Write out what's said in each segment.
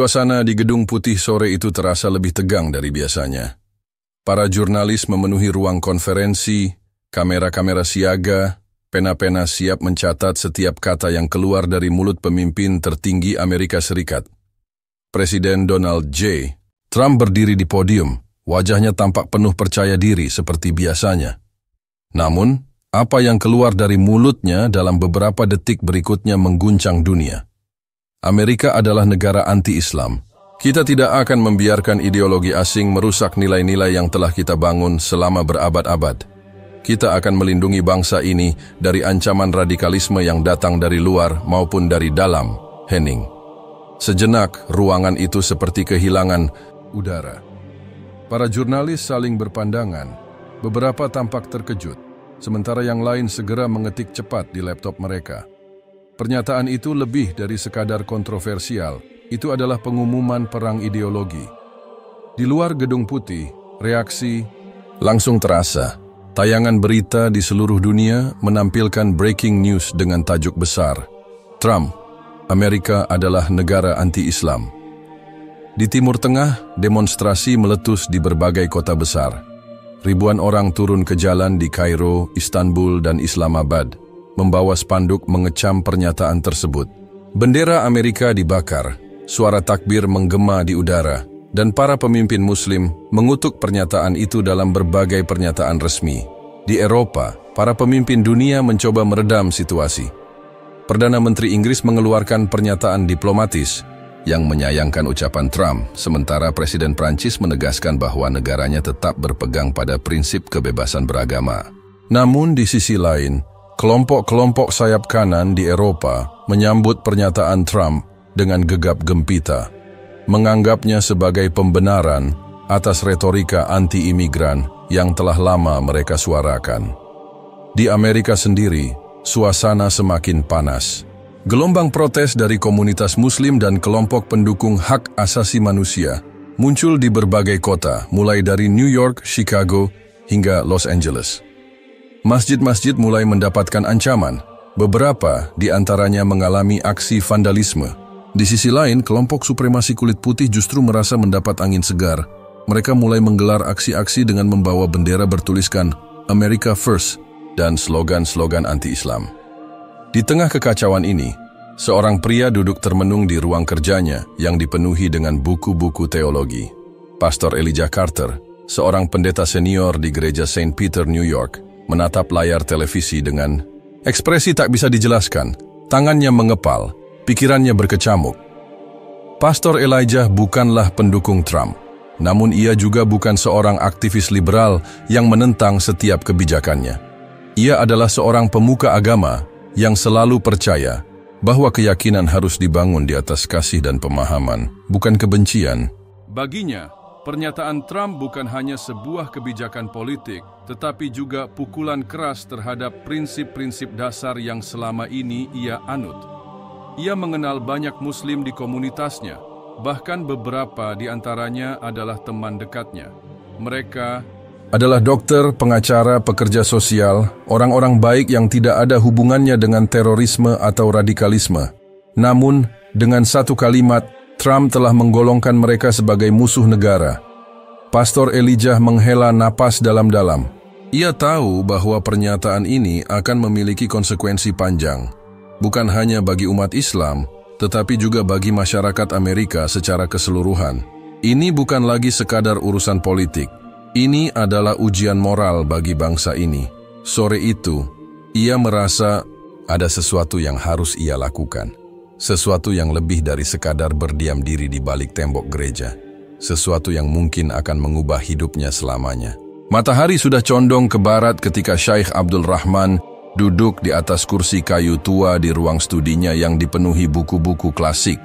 Suasana di Gedung Putih sore itu terasa lebih tegang dari biasanya. Para jurnalis memenuhi ruang konferensi, kamera-kamera siaga, pena-pena siap mencatat setiap kata yang keluar dari mulut pemimpin tertinggi Amerika Serikat. Presiden Donald J. Trump berdiri di podium, wajahnya tampak penuh percaya diri seperti biasanya. Namun, apa yang keluar dari mulutnya dalam beberapa detik berikutnya mengguncang dunia. Amerika adalah negara anti-Islam. Kita tidak akan membiarkan ideologi asing merusak nilai-nilai yang telah kita bangun selama berabad-abad. Kita akan melindungi bangsa ini dari ancaman radikalisme yang datang dari luar maupun dari dalam. Henning. Sejenak, ruangan itu seperti kehilangan udara. Para jurnalis saling berpandangan. Beberapa tampak terkejut, sementara yang lain segera mengetik cepat di laptop mereka. Pernyataan itu lebih dari sekadar kontroversial. Itu adalah pengumuman perang ideologi. Di luar Gedung Putih, reaksi langsung terasa. Tayangan berita di seluruh dunia menampilkan breaking news dengan tajuk besar. Trump, Amerika adalah negara anti-Islam. Di Timur Tengah, demonstrasi meletus di berbagai kota besar. Ribuan orang turun ke jalan di Kairo, Istanbul, dan Islamabad, membawa spanduk mengecam pernyataan tersebut. Bendera Amerika dibakar, suara takbir menggema di udara, dan para pemimpin Muslim mengutuk pernyataan itu dalam berbagai pernyataan resmi. Di Eropa, para pemimpin dunia mencoba meredam situasi. Perdana Menteri Inggris mengeluarkan pernyataan diplomatis yang menyayangkan ucapan Trump, sementara Presiden Prancis menegaskan bahwa negaranya tetap berpegang pada prinsip kebebasan beragama. Namun di sisi lain, kelompok-kelompok sayap kanan di Eropa menyambut pernyataan Trump dengan gegap gempita, menganggapnya sebagai pembenaran atas retorika anti-imigran yang telah lama mereka suarakan. Di Amerika sendiri, suasana semakin panas. Gelombang protes dari komunitas Muslim dan kelompok pendukung hak asasi manusia muncul di berbagai kota, mulai dari New York, Chicago, hingga Los Angeles. Masjid-masjid mulai mendapatkan ancaman. Beberapa di antaranya mengalami aksi vandalisme. Di sisi lain, kelompok supremasi kulit putih justru merasa mendapat angin segar. Mereka mulai menggelar aksi-aksi dengan membawa bendera bertuliskan America First dan slogan-slogan anti-Islam. Di tengah kekacauan ini, seorang pria duduk termenung di ruang kerjanya yang dipenuhi dengan buku-buku teologi. Pastor Elijah Carter, seorang pendeta senior di gereja St. Peter, New York, menatap layar televisi dengan ekspresi tak bisa dijelaskan. Tangannya mengepal, pikirannya berkecamuk. Pastor Elijah bukanlah pendukung Trump, namun ia juga bukan seorang aktivis liberal yang menentang setiap kebijakannya. Ia adalah seorang pemuka agama yang selalu percaya bahwa keyakinan harus dibangun di atas kasih dan pemahaman, bukan kebencian. Baginya, pernyataan Trump bukan hanya sebuah kebijakan politik, tetapi juga pukulan keras terhadap prinsip-prinsip dasar yang selama ini ia anut. Ia mengenal banyak Muslim di komunitasnya, bahkan beberapa di antaranya adalah teman dekatnya. Mereka adalah dokter, pengacara, pekerja sosial, orang-orang baik yang tidak ada hubungannya dengan terorisme atau radikalisme. Namun, dengan satu kalimat, Trump telah menggolongkan mereka sebagai musuh negara. Pastor Elijah menghela napas dalam-dalam. Ia tahu bahwa pernyataan ini akan memiliki konsekuensi panjang, bukan hanya bagi umat Islam, tetapi juga bagi masyarakat Amerika secara keseluruhan. Ini bukan lagi sekadar urusan politik. Ini adalah ujian moral bagi bangsa ini. Sore itu, ia merasa ada sesuatu yang harus ia lakukan. Sesuatu yang lebih dari sekadar berdiam diri di balik tembok gereja. Sesuatu yang mungkin akan mengubah hidupnya selamanya. Matahari sudah condong ke barat ketika Syekh Abdul Rahman duduk di atas kursi kayu tua di ruang studinya yang dipenuhi buku-buku klasik.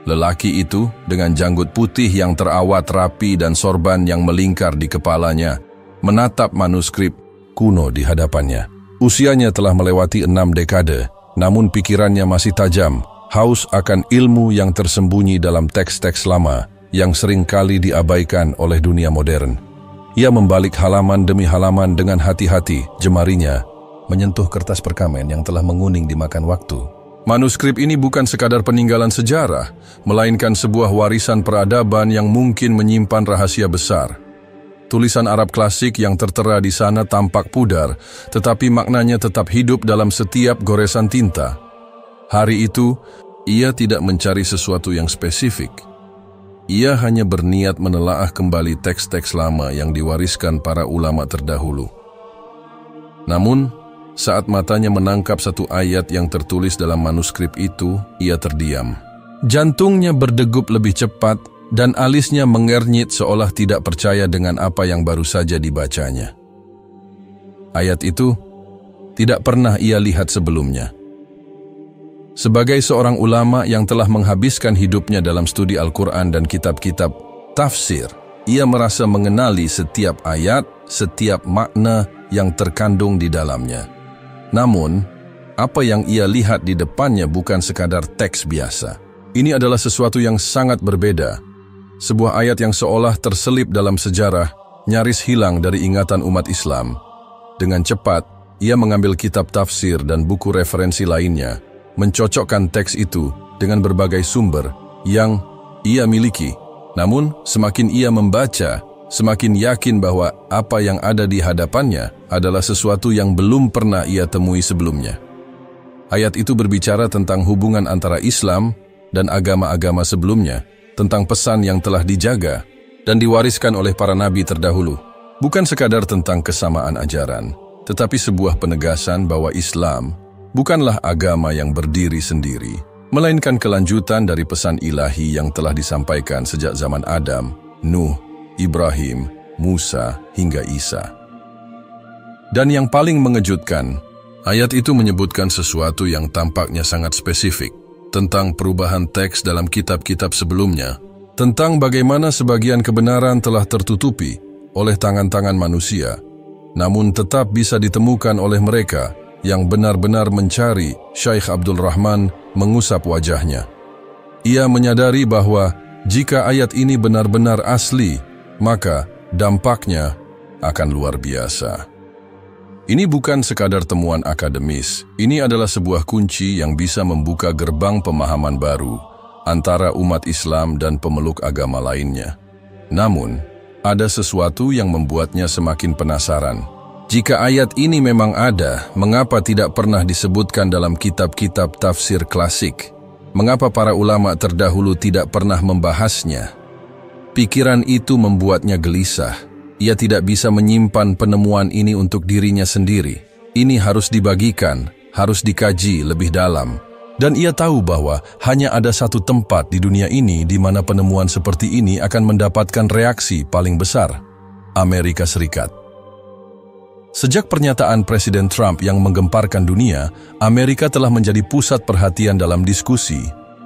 Lelaki itu, dengan janggut putih yang terawat rapi dan sorban yang melingkar di kepalanya, menatap manuskrip kuno di hadapannya. Usianya telah melewati 6 dekade, namun pikirannya masih tajam, haus akan ilmu yang tersembunyi dalam teks-teks lama yang seringkali diabaikan oleh dunia modern. Ia membalik halaman demi halaman dengan hati-hati, jemarinya menyentuh kertas perkamen yang telah menguning dimakan waktu. Manuskrip ini bukan sekadar peninggalan sejarah, melainkan sebuah warisan peradaban yang mungkin menyimpan rahasia besar. Tulisan Arab klasik yang tertera di sana tampak pudar, tetapi maknanya tetap hidup dalam setiap goresan tinta. Hari itu, ia tidak mencari sesuatu yang spesifik. Ia hanya berniat menelaah kembali teks-teks lama yang diwariskan para ulama terdahulu. Namun, saat matanya menangkap satu ayat yang tertulis dalam manuskrip itu, ia terdiam. Jantungnya berdegup lebih cepat dan alisnya mengernyit seolah tidak percaya dengan apa yang baru saja dibacanya. Ayat itu tidak pernah ia lihat sebelumnya. Sebagai seorang ulama yang telah menghabiskan hidupnya dalam studi Al-Quran dan kitab-kitab tafsir, ia merasa mengenali setiap ayat, setiap makna yang terkandung di dalamnya. Namun, apa yang ia lihat di depannya bukan sekadar teks biasa. Ini adalah sesuatu yang sangat berbeda. Sebuah ayat yang seolah terselip dalam sejarah, nyaris hilang dari ingatan umat Islam. Dengan cepat, ia mengambil kitab tafsir dan buku referensi lainnya, mencocokkan teks itu dengan berbagai sumber yang ia miliki. Namun, semakin ia membaca, semakin yakin bahwa apa yang ada di hadapannya adalah sesuatu yang belum pernah ia temui sebelumnya. Ayat itu berbicara tentang hubungan antara Islam dan agama-agama sebelumnya, tentang pesan yang telah dijaga dan diwariskan oleh para nabi terdahulu. Bukan sekadar tentang kesamaan ajaran, tetapi sebuah penegasan bahwa Islam bukanlah agama yang berdiri sendiri, melainkan kelanjutan dari pesan ilahi yang telah disampaikan sejak zaman Adam, Nuh, Ibrahim, Musa, hingga Isa. Dan yang paling mengejutkan, ayat itu menyebutkan sesuatu yang tampaknya sangat spesifik tentang perubahan teks dalam kitab-kitab sebelumnya, tentang bagaimana sebagian kebenaran telah tertutupi oleh tangan-tangan manusia, namun tetap bisa ditemukan oleh mereka yang benar-benar mencari. Syekh Abdul Rahman mengusap wajahnya. Ia menyadari bahwa jika ayat ini benar-benar asli, maka dampaknya akan luar biasa. Ini bukan sekadar temuan akademis, ini adalah sebuah kunci yang bisa membuka gerbang pemahaman baru antara umat Islam dan pemeluk agama lainnya. Namun, ada sesuatu yang membuatnya semakin penasaran. Jika ayat ini memang ada, mengapa tidak pernah disebutkan dalam kitab-kitab tafsir klasik? Mengapa para ulama terdahulu tidak pernah membahasnya? Pikiran itu membuatnya gelisah. Ia tidak bisa menyimpan penemuan ini untuk dirinya sendiri. Ini harus dibagikan, harus dikaji lebih dalam. Dan ia tahu bahwa hanya ada satu tempat di dunia ini di mana penemuan seperti ini akan mendapatkan reaksi paling besar: Amerika Serikat. Sejak pernyataan Presiden Trump yang menggemparkan dunia, Amerika telah menjadi pusat perhatian dalam diskusi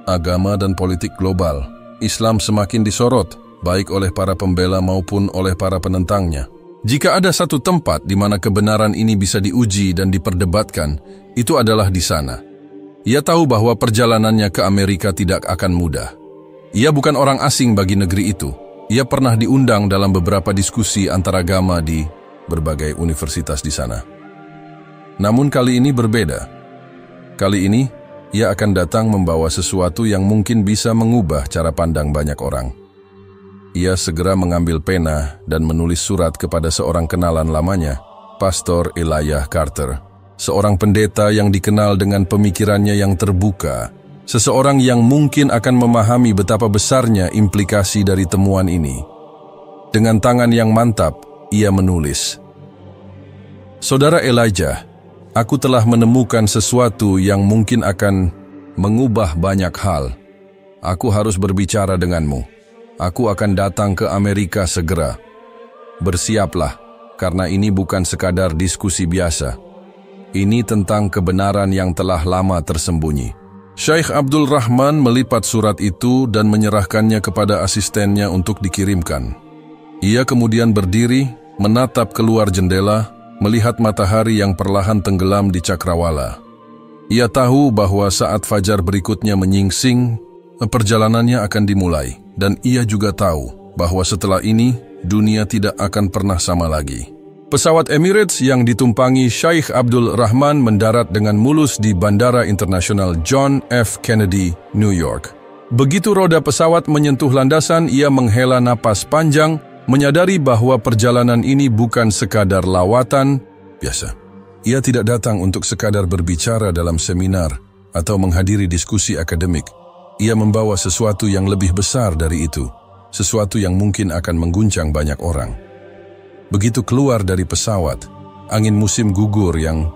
agama dan politik global. Islam semakin disorot, baik oleh para pembela maupun oleh para penentangnya. Jika ada satu tempat di mana kebenaran ini bisa diuji dan diperdebatkan, itu adalah di sana. Ia tahu bahwa perjalanannya ke Amerika tidak akan mudah. Ia bukan orang asing bagi negeri itu. Ia pernah diundang dalam beberapa diskusi antaragama di berbagai universitas di sana. Namun kali ini berbeda. Kali ini, ia akan datang membawa sesuatu yang mungkin bisa mengubah cara pandang banyak orang. Ia segera mengambil pena dan menulis surat kepada seorang kenalan lamanya, Pastor Elijah Carter, seorang pendeta yang dikenal dengan pemikirannya yang terbuka, seseorang yang mungkin akan memahami betapa besarnya implikasi dari temuan ini. Dengan tangan yang mantap, ia menulis, "Saudara Elijah, aku telah menemukan sesuatu yang mungkin akan mengubah banyak hal. Aku harus berbicara denganmu. Aku akan datang ke Amerika segera. Bersiaplah, karena ini bukan sekadar diskusi biasa. Ini tentang kebenaran yang telah lama tersembunyi." Syekh Abdul Rahman melipat surat itu dan menyerahkannya kepada asistennya untuk dikirimkan. Ia kemudian berdiri, menatap keluar jendela, melihat matahari yang perlahan tenggelam di cakrawala. Ia tahu bahwa saat fajar berikutnya menyingsing, perjalanannya akan dimulai. Dan ia juga tahu bahwa setelah ini, dunia tidak akan pernah sama lagi. Pesawat Emirates yang ditumpangi Syekh Abdul Rahman mendarat dengan mulus di Bandara Internasional John F. Kennedy, New York. Begitu roda pesawat menyentuh landasan, ia menghela napas panjang, menyadari bahwa perjalanan ini bukan sekadar lawatan biasa. Ia tidak datang untuk sekadar berbicara dalam seminar atau menghadiri diskusi akademik. Ia membawa sesuatu yang lebih besar dari itu, sesuatu yang mungkin akan mengguncang banyak orang. Begitu keluar dari pesawat, angin musim gugur yang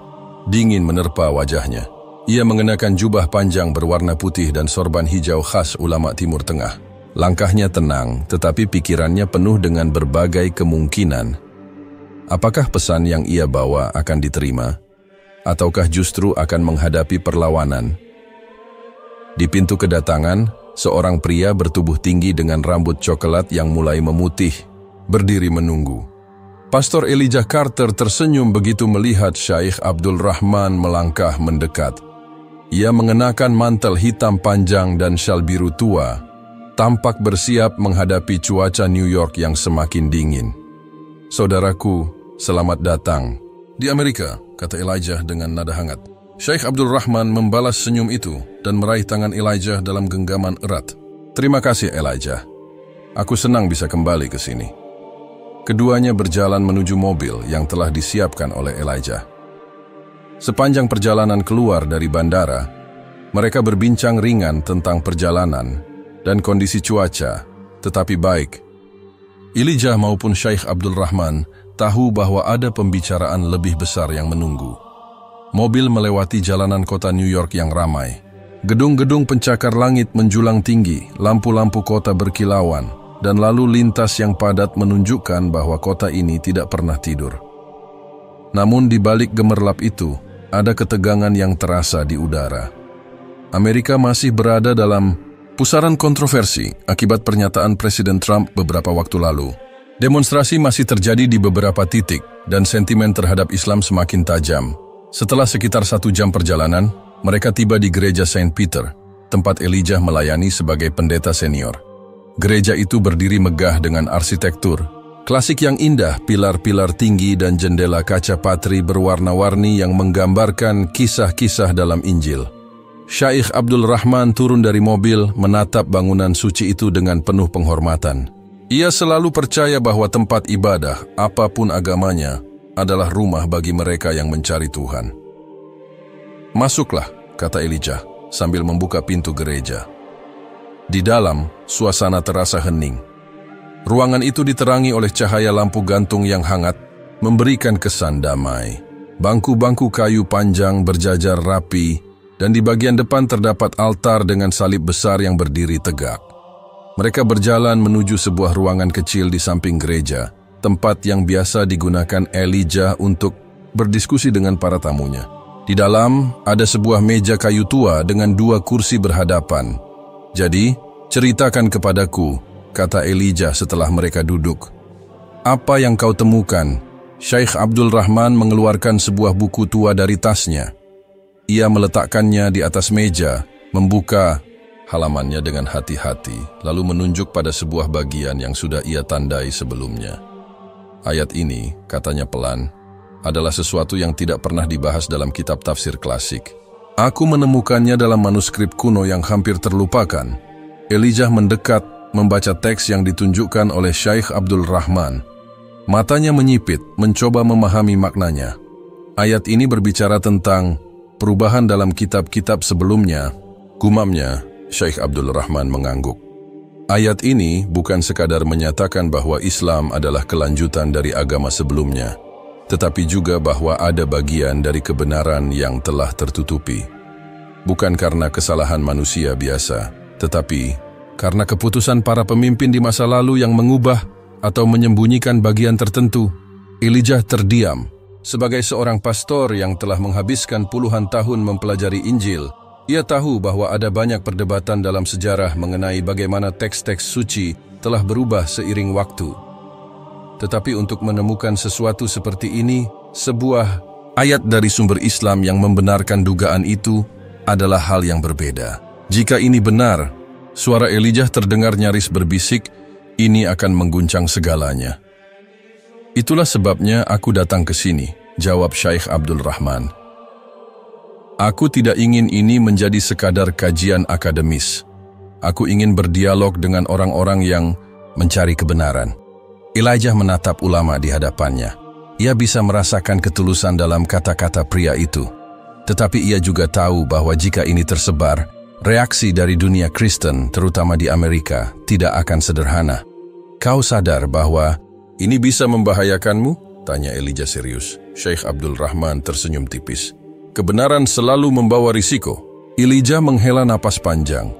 dingin menerpa wajahnya. Ia mengenakan jubah panjang berwarna putih dan sorban hijau khas ulama Timur Tengah. Langkahnya tenang, tetapi pikirannya penuh dengan berbagai kemungkinan. Apakah pesan yang ia bawa akan diterima? Ataukah justru akan menghadapi perlawanan? Di pintu kedatangan, seorang pria bertubuh tinggi dengan rambut coklat yang mulai memutih, berdiri menunggu. Pastor Elijah Carter tersenyum begitu melihat Syekh Abdul Rahman melangkah mendekat. Ia mengenakan mantel hitam panjang dan syal biru tua, tampak bersiap menghadapi cuaca New York yang semakin dingin. "Saudaraku, selamat datang di Amerika," kata Elijah dengan nada hangat. Syekh Abdul Rahman membalas senyum itu dan meraih tangan Elijah dalam genggaman erat. "Terima kasih, Elijah. Aku senang bisa kembali ke sini." Keduanya berjalan menuju mobil yang telah disiapkan oleh Elijah. Sepanjang perjalanan keluar dari bandara, mereka berbincang ringan tentang perjalanan dan kondisi cuaca, tetapi baik. Elijah maupun Syekh Abdul Rahman tahu bahwa ada pembicaraan lebih besar yang menunggu. Mobil melewati jalanan kota New York yang ramai. Gedung-gedung pencakar langit menjulang tinggi, lampu-lampu kota berkilauan, dan lalu lintas yang padat menunjukkan bahwa kota ini tidak pernah tidur. Namun di balik gemerlap itu, ada ketegangan yang terasa di udara. Amerika masih berada dalam pusaran kontroversi akibat pernyataan Presiden Trump beberapa waktu lalu. Demonstrasi masih terjadi di beberapa titik dan sentimen terhadap Islam semakin tajam. Setelah sekitar 1 jam perjalanan, mereka tiba di gereja Saint Peter, tempat Elijah melayani sebagai pendeta senior. Gereja itu berdiri megah dengan arsitektur klasik yang indah, pilar-pilar tinggi dan jendela kaca patri berwarna-warni yang menggambarkan kisah-kisah dalam Injil. Syekh Abdul Rahman turun dari mobil menatap bangunan suci itu dengan penuh penghormatan. Ia selalu percaya bahwa tempat ibadah, apapun agamanya, adalah rumah bagi mereka yang mencari Tuhan. "Masuklah," kata Elijah sambil membuka pintu gereja. Di dalam, suasana terasa hening. Ruangan itu diterangi oleh cahaya lampu gantung yang hangat, memberikan kesan damai. Bangku-bangku kayu panjang berjajar rapi, dan di bagian depan terdapat altar dengan salib besar yang berdiri tegak. Mereka berjalan menuju sebuah ruangan kecil di samping gereja, tempat yang biasa digunakan Elijah untuk berdiskusi dengan para tamunya. Di dalam, ada sebuah meja kayu tua dengan 2 kursi berhadapan. "Jadi, ceritakan kepadaku," kata Elijah setelah mereka duduk. "Apa yang kau temukan?" Syekh Abdul Rahman mengeluarkan sebuah buku tua dari tasnya. Ia meletakkannya di atas meja, membuka halamannya dengan hati-hati, lalu menunjuk pada sebuah bagian yang sudah ia tandai sebelumnya. "Ayat ini," katanya pelan, "adalah sesuatu yang tidak pernah dibahas dalam kitab tafsir klasik. Aku menemukannya dalam manuskrip kuno yang hampir terlupakan." Elijah mendekat, membaca teks yang ditunjukkan oleh Syekh Abdul Rahman. Matanya menyipit, mencoba memahami maknanya. "Ayat ini berbicara tentang perubahan dalam kitab-kitab sebelumnya," gumamnya. Syekh Abdul Rahman mengangguk. "Ayat ini bukan sekadar menyatakan bahwa Islam adalah kelanjutan dari agama sebelumnya, tetapi juga bahwa ada bagian dari kebenaran yang telah tertutupi. Bukan karena kesalahan manusia biasa, tetapi karena keputusan para pemimpin di masa lalu yang mengubah atau menyembunyikan bagian tertentu." Elijah terdiam. Sebagai seorang pastor yang telah menghabiskan puluhan tahun mempelajari Injil, ia tahu bahwa ada banyak perdebatan dalam sejarah mengenai bagaimana teks-teks suci telah berubah seiring waktu. Tetapi untuk menemukan sesuatu seperti ini, sebuah ayat dari sumber Islam yang membenarkan dugaan itu adalah hal yang berbeda. Jika ini benar, suara Elijah terdengar nyaris berbisik, "Ini akan mengguncang segalanya." Itulah sebabnya aku datang ke sini, jawab Syekh Abdul Rahman. Aku tidak ingin ini menjadi sekadar kajian akademis. Aku ingin berdialog dengan orang-orang yang mencari kebenaran. Elijah menatap ulama di hadapannya. Ia bisa merasakan ketulusan dalam kata-kata pria itu. Tetapi ia juga tahu bahwa jika ini tersebar, reaksi dari dunia Kristen, terutama di Amerika, tidak akan sederhana. Kau sadar bahwa ini bisa membahayakanmu? Tanya Elijah serius. Syekh Abdul Rahman tersenyum tipis. Kebenaran selalu membawa risiko. Elijah menghela napas panjang.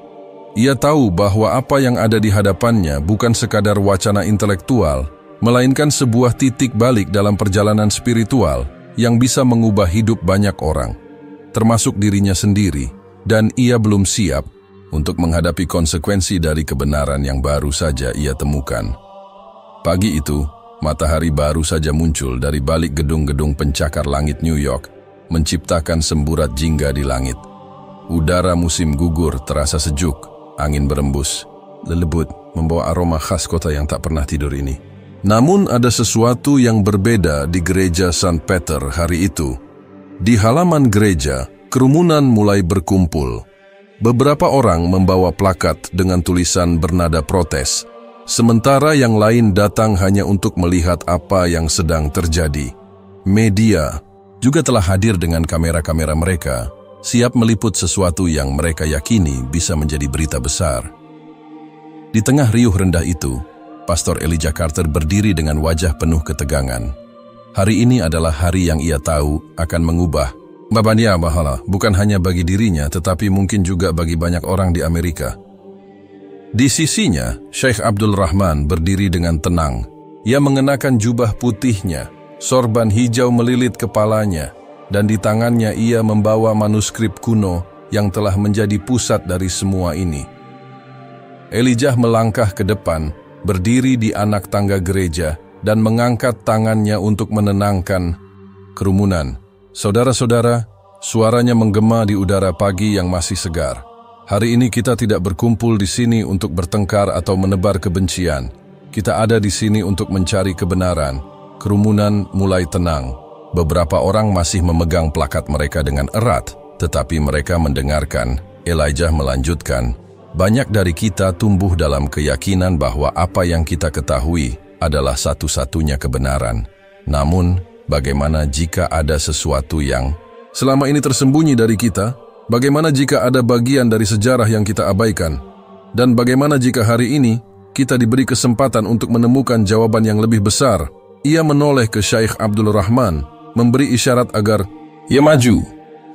Ia tahu bahwa apa yang ada di hadapannya bukan sekadar wacana intelektual, melainkan sebuah titik balik dalam perjalanan spiritual yang bisa mengubah hidup banyak orang, termasuk dirinya sendiri, dan ia belum siap untuk menghadapi konsekuensi dari kebenaran yang baru saja ia temukan. Pagi itu, matahari baru saja muncul dari balik gedung-gedung pencakar langit New York, menciptakan semburat jingga di langit. Udara musim gugur terasa sejuk. Angin berembus, lelebut, membawa aroma khas kota yang tak pernah tidur ini. Namun ada sesuatu yang berbeda di gereja St. Peter hari itu. Di halaman gereja, kerumunan mulai berkumpul. Beberapa orang membawa plakat dengan tulisan bernada protes, sementara yang lain datang hanya untuk melihat apa yang sedang terjadi. Media juga telah hadir dengan kamera-kamera mereka, siap meliput sesuatu yang mereka yakini bisa menjadi berita besar. Di tengah riuh rendah itu, Pastor Elijah Carter berdiri dengan wajah penuh ketegangan. Hari ini adalah hari yang ia tahu akan mengubah babanya bahala, bukan hanya bagi dirinya, tetapi mungkin juga bagi banyak orang di Amerika. Di sisinya, Syekh Abdul Rahman berdiri dengan tenang. Ia mengenakan jubah putihnya, sorban hijau melilit kepalanya, dan di tangannya ia membawa manuskrip kuno yang telah menjadi pusat dari semua ini. Elijah melangkah ke depan, berdiri di anak tangga gereja, dan mengangkat tangannya untuk menenangkan kerumunan. Saudara-saudara, suaranya menggema di udara pagi yang masih segar. Hari ini kita tidak berkumpul di sini untuk bertengkar atau menebar kebencian. Kita ada di sini untuk mencari kebenaran. Kerumunan mulai tenang. Beberapa orang masih memegang plakat mereka dengan erat, tetapi mereka mendengarkan. Elijah melanjutkan, banyak dari kita tumbuh dalam keyakinan bahwa apa yang kita ketahui adalah satu-satunya kebenaran. Namun, bagaimana jika ada sesuatu yang selama ini tersembunyi dari kita? Bagaimana jika ada bagian dari sejarah yang kita abaikan? Dan bagaimana jika hari ini kita diberi kesempatan untuk menemukan jawaban yang lebih besar? Ia menoleh ke Syekh Abdul Rahman, memberi isyarat agar ia maju.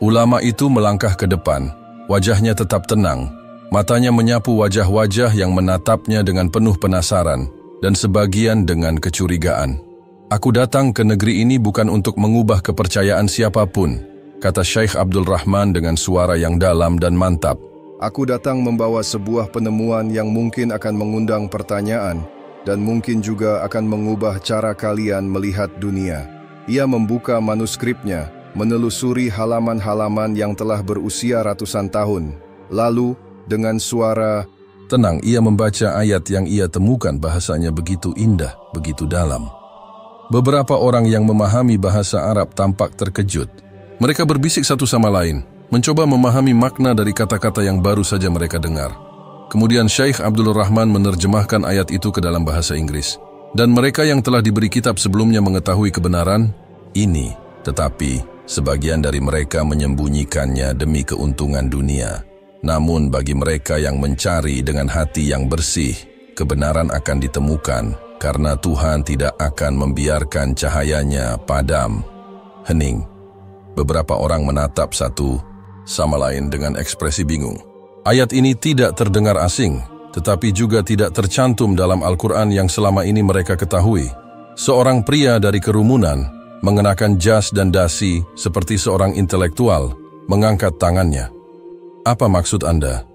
Ulama itu melangkah ke depan. Wajahnya tetap tenang. Matanya menyapu wajah-wajah yang menatapnya dengan penuh penasaran dan sebagian dengan kecurigaan. Aku datang ke negeri ini bukan untuk mengubah kepercayaan siapapun, kata Syekh Abdul Rahman dengan suara yang dalam dan mantap. Aku datang membawa sebuah penemuan yang mungkin akan mengundang pertanyaan dan mungkin juga akan mengubah cara kalian melihat dunia. Ia membuka manuskripnya, menelusuri halaman-halaman yang telah berusia ratusan tahun. Lalu, dengan suara tenang, ia membaca ayat yang ia temukan. Bahasanya begitu indah, begitu dalam. Beberapa orang yang memahami bahasa Arab tampak terkejut. Mereka berbisik satu sama lain, mencoba memahami makna dari kata-kata yang baru saja mereka dengar. Kemudian Syekh Abdul Rahman menerjemahkan ayat itu ke dalam bahasa Inggris. Dan mereka yang telah diberi kitab sebelumnya mengetahui kebenaran ini, tetapi sebagian dari mereka menyembunyikannya demi keuntungan dunia. Namun bagi mereka yang mencari dengan hati yang bersih, kebenaran akan ditemukan karena Tuhan tidak akan membiarkan cahayanya padam. Hening. Beberapa orang menatap satu sama lain dengan ekspresi bingung. Ayat ini tidak terdengar asing, tetapi juga tidak tercantum dalam Al-Quran yang selama ini mereka ketahui. Seorang pria dari kerumunan, mengenakan jas dan dasi seperti seorang intelektual, mengangkat tangannya. Apa maksud Anda?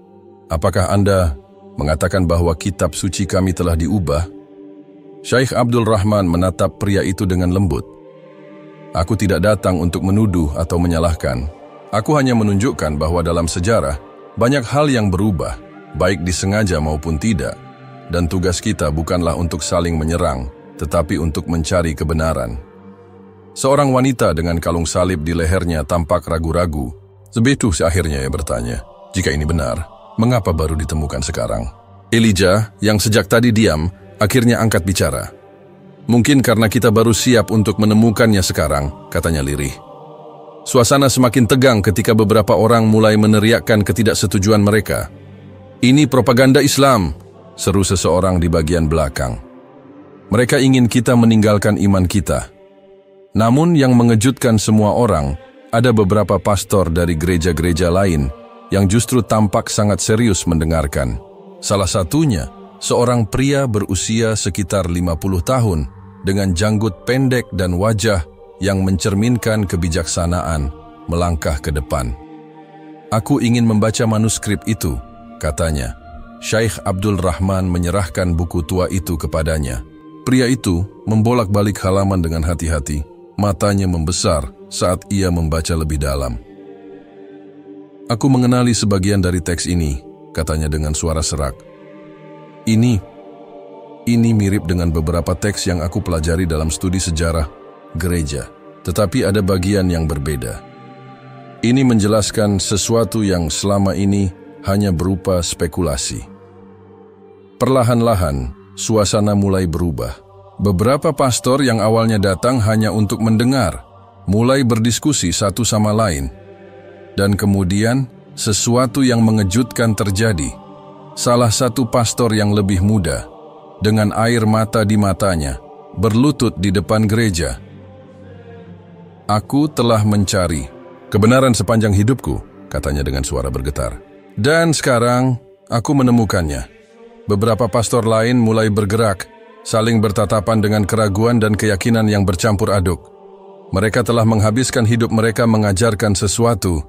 Apakah Anda mengatakan bahwa kitab suci kami telah diubah? Syekh Abdul Rahman menatap pria itu dengan lembut. Aku tidak datang untuk menuduh atau menyalahkan. Aku hanya menunjukkan bahwa dalam sejarah, banyak hal yang berubah, baik disengaja maupun tidak, dan tugas kita bukanlah untuk saling menyerang, tetapi untuk mencari kebenaran. Seorang wanita dengan kalung salib di lehernya tampak ragu-ragu. Sebetu akhirnya ia bertanya, jika ini benar, mengapa baru ditemukan sekarang? Elijah, yang sejak tadi diam, akhirnya angkat bicara. Mungkin karena kita baru siap untuk menemukannya sekarang, katanya lirih. Suasana semakin tegang ketika beberapa orang mulai meneriakkan ketidaksetujuan mereka. Ini propaganda Islam, seru seseorang di bagian belakang. Mereka ingin kita meninggalkan iman kita. Namun yang mengejutkan semua orang, ada beberapa pastor dari gereja-gereja lain yang justru tampak sangat serius mendengarkan. Salah satunya, seorang pria berusia sekitar 50 tahun dengan janggut pendek dan wajah yang mencerminkan kebijaksanaan melangkah ke depan. Aku ingin membaca manuskrip itu, katanya. Syekh Abdul Rahman menyerahkan buku tua itu kepadanya. Pria itu membolak-balik halaman dengan hati-hati. Matanya membesar saat ia membaca lebih dalam. Aku mengenali sebagian dari teks ini, katanya dengan suara serak. Ini mirip dengan beberapa teks yang aku pelajari dalam studi sejarah gereja, tetapi ada bagian yang berbeda. Ini menjelaskan sesuatu yang selama ini hanya berupa spekulasi. Perlahan-lahan, suasana mulai berubah. Beberapa pastor yang awalnya datang hanya untuk mendengar, mulai berdiskusi satu sama lain. Dan kemudian, sesuatu yang mengejutkan terjadi. Salah satu pastor yang lebih muda, dengan air mata di matanya, berlutut di depan gereja. Aku telah mencari kebenaran sepanjang hidupku, katanya dengan suara bergetar. Dan sekarang, aku menemukannya. Beberapa pastor lain mulai bergerak, saling bertatapan dengan keraguan dan keyakinan yang bercampur aduk. Mereka telah menghabiskan hidup mereka mengajarkan sesuatu,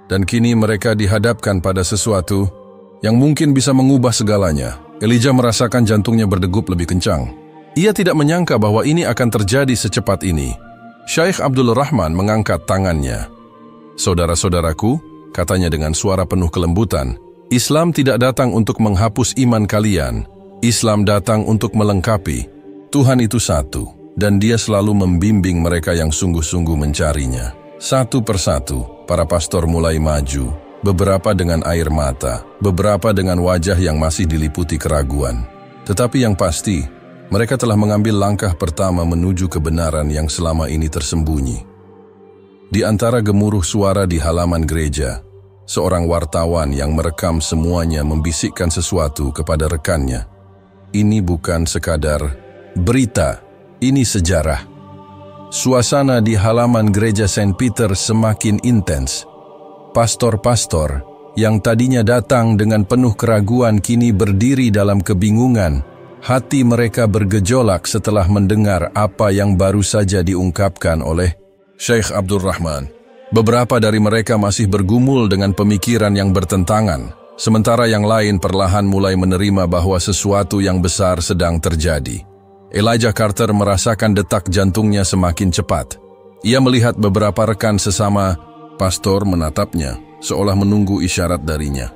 dan kini mereka dihadapkan pada sesuatu yang mungkin bisa mengubah segalanya. Elijah merasakan jantungnya berdegup lebih kencang. Ia tidak menyangka bahwa ini akan terjadi secepat ini. Syekh Abdul Rahman mengangkat tangannya. Saudara-saudaraku, katanya dengan suara penuh kelembutan, Islam tidak datang untuk menghapus iman kalian. Islam datang untuk melengkapi. Tuhan itu satu, dan Dia selalu membimbing mereka yang sungguh-sungguh mencarinya. Satu persatu, para pastor mulai maju, beberapa dengan air mata, beberapa dengan wajah yang masih diliputi keraguan. Tetapi yang pasti, mereka telah mengambil langkah pertama menuju kebenaran yang selama ini tersembunyi. Di antara gemuruh suara di halaman gereja, seorang wartawan yang merekam semuanya membisikkan sesuatu kepada rekannya. Ini bukan sekadar berita, ini sejarah. Suasana di halaman gereja St. Peter semakin intens. Pastor-pastor yang tadinya datang dengan penuh keraguan kini berdiri dalam kebingungan. Hati mereka bergejolak setelah mendengar apa yang baru saja diungkapkan oleh Syekh Abdul Rahman. Beberapa dari mereka masih bergumul dengan pemikiran yang bertentangan, sementara yang lain perlahan mulai menerima bahwa sesuatu yang besar sedang terjadi. Elijah Carter merasakan detak jantungnya semakin cepat. Ia melihat beberapa rekan sesama pastor menatapnya, seolah menunggu isyarat darinya.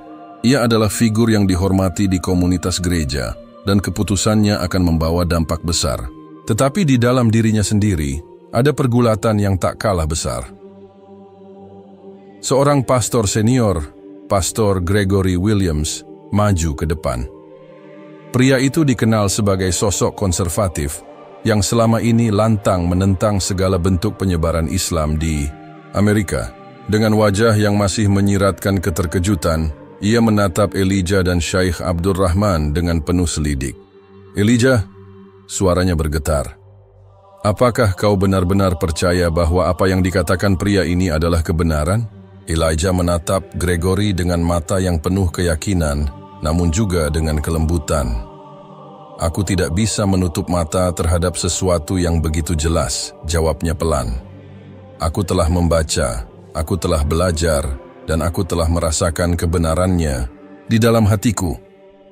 Ia adalah figur yang dihormati di komunitas gereja, dan keputusannya akan membawa dampak besar. Tetapi di dalam dirinya sendiri, ada pergulatan yang tak kalah besar. Seorang pastor senior, Pastor Gregory Williams, maju ke depan. Pria itu dikenal sebagai sosok konservatif yang selama ini lantang menentang segala bentuk penyebaran Islam di Amerika. Dengan wajah yang masih menyiratkan keterkejutan, ia menatap Elijah dan Syekh Abdul Rahman dengan penuh selidik. Elijah, suaranya bergetar. Apakah kau benar-benar percaya bahwa apa yang dikatakan pria ini adalah kebenaran? Elijah menatap Gregory dengan mata yang penuh keyakinan, namun juga dengan kelembutan. Aku tidak bisa menutup mata terhadap sesuatu yang begitu jelas, jawabnya pelan. Aku telah membaca, aku telah belajar, dan aku telah merasakan kebenarannya di dalam hatiku.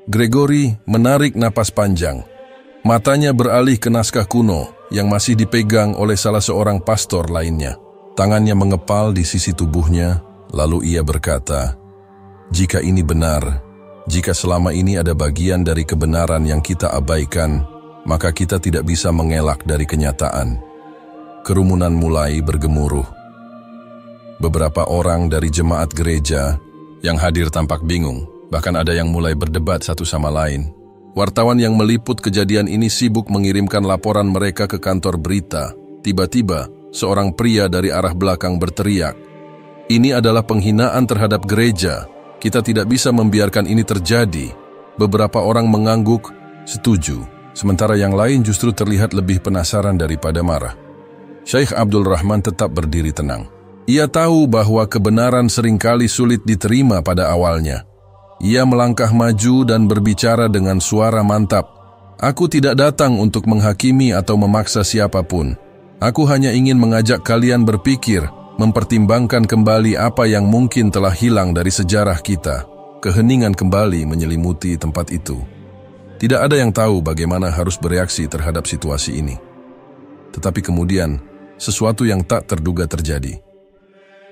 Gregory menarik napas panjang. Matanya beralih ke naskah kuno yang masih dipegang oleh salah seorang pastor lainnya. Tangannya mengepal di sisi tubuhnya, lalu ia berkata, "Jika ini benar, jika selama ini ada bagian dari kebenaran yang kita abaikan, maka kita tidak bisa mengelak dari kenyataan. Kerumunan mulai bergemuruh. Beberapa orang dari jemaat gereja yang hadir tampak bingung, bahkan ada yang mulai berdebat satu sama lain. Wartawan yang meliput kejadian ini sibuk mengirimkan laporan mereka ke kantor berita. Tiba-tiba, seorang pria dari arah belakang berteriak, "Ini adalah penghinaan terhadap gereja. Kita tidak bisa membiarkan ini terjadi." Beberapa orang mengangguk, setuju, sementara yang lain justru terlihat lebih penasaran daripada marah. Syekh Abdul Rahman tetap berdiri tenang. Ia tahu bahwa kebenaran seringkali sulit diterima pada awalnya. Ia melangkah maju dan berbicara dengan suara mantap. "Aku tidak datang untuk menghakimi atau memaksa siapapun. Aku hanya ingin mengajak kalian berpikir, mempertimbangkan kembali apa yang mungkin telah hilang dari sejarah kita." Keheningan kembali menyelimuti tempat itu. Tidak ada yang tahu bagaimana harus bereaksi terhadap situasi ini. Tetapi kemudian, sesuatu yang tak terduga terjadi.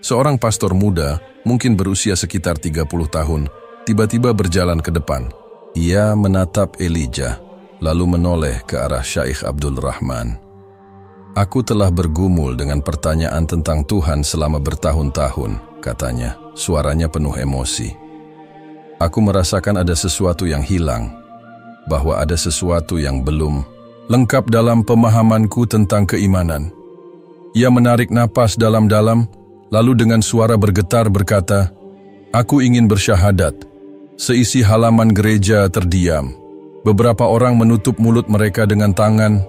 Seorang pastor muda, mungkin berusia sekitar 30 tahun, tiba-tiba berjalan ke depan. Ia menatap Elijah, lalu menoleh ke arah Syekh Abdul Rahman. "Aku telah bergumul dengan pertanyaan tentang Tuhan selama bertahun-tahun," katanya. Suaranya penuh emosi. "Aku merasakan ada sesuatu yang hilang, bahwa ada sesuatu yang belum lengkap dalam pemahamanku tentang keimanan." Ia menarik napas dalam-dalam, lalu dengan suara bergetar berkata, "Aku ingin bersyahadat." Seisi halaman gereja terdiam. Beberapa orang menutup mulut mereka dengan tangan,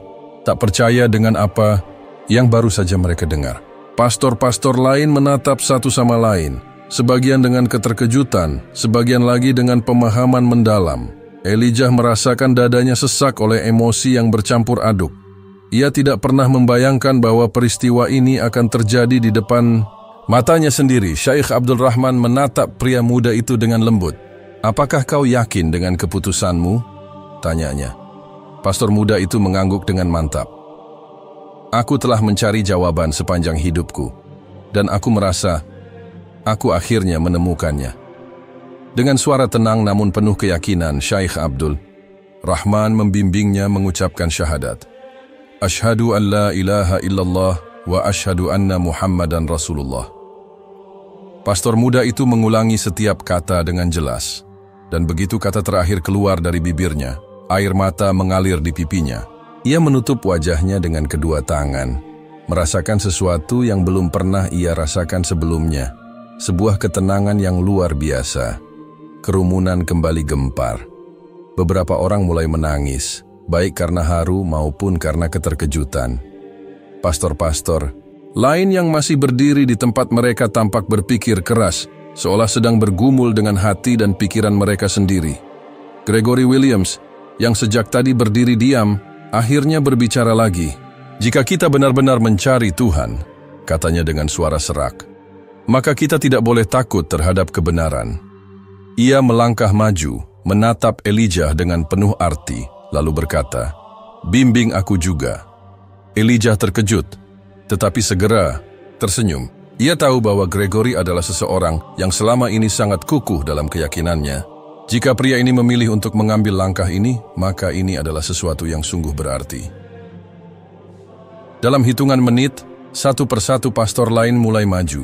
tak percaya dengan apa yang baru saja mereka dengar. Pastor-pastor lain menatap satu sama lain, sebagian dengan keterkejutan, sebagian lagi dengan pemahaman mendalam. Elijah merasakan dadanya sesak oleh emosi yang bercampur aduk. Ia tidak pernah membayangkan bahwa peristiwa ini akan terjadi di depan matanya sendiri. Syekh Abdul Rahman menatap pria muda itu dengan lembut. "Apakah kau yakin dengan keputusanmu?" tanyanya. Pastor muda itu mengangguk dengan mantap. "Aku telah mencari jawaban sepanjang hidupku, dan aku merasa aku akhirnya menemukannya." Dengan suara tenang namun penuh keyakinan, Syekh Abdul Rahman membimbingnya mengucapkan syahadat. "Asyhadu an la ilaha illallah wa asyhadu anna Muhammadan Rasulullah." Pastor muda itu mengulangi setiap kata dengan jelas, dan begitu kata terakhir keluar dari bibirnya, air mata mengalir di pipinya. Ia menutup wajahnya dengan kedua tangan, merasakan sesuatu yang belum pernah ia rasakan sebelumnya. Sebuah ketenangan yang luar biasa. Kerumunan kembali gempar. Beberapa orang mulai menangis, baik karena haru maupun karena keterkejutan. Pastor-pastor lain yang masih berdiri di tempat mereka tampak berpikir keras, seolah sedang bergumul dengan hati dan pikiran mereka sendiri. Gregory Williams, yang sejak tadi berdiri diam, akhirnya berbicara lagi. "Jika kita benar-benar mencari Tuhan," katanya dengan suara serak, "maka kita tidak boleh takut terhadap kebenaran." Ia melangkah maju, menatap Elijah dengan penuh arti, lalu berkata, "Bimbing aku juga." Elijah terkejut, tetapi segera tersenyum. Ia tahu bahwa Gregory adalah seseorang yang selama ini sangat kukuh dalam keyakinannya. Jika pria ini memilih untuk mengambil langkah ini, maka ini adalah sesuatu yang sungguh berarti. Dalam hitungan menit, satu persatu pastor lain mulai maju.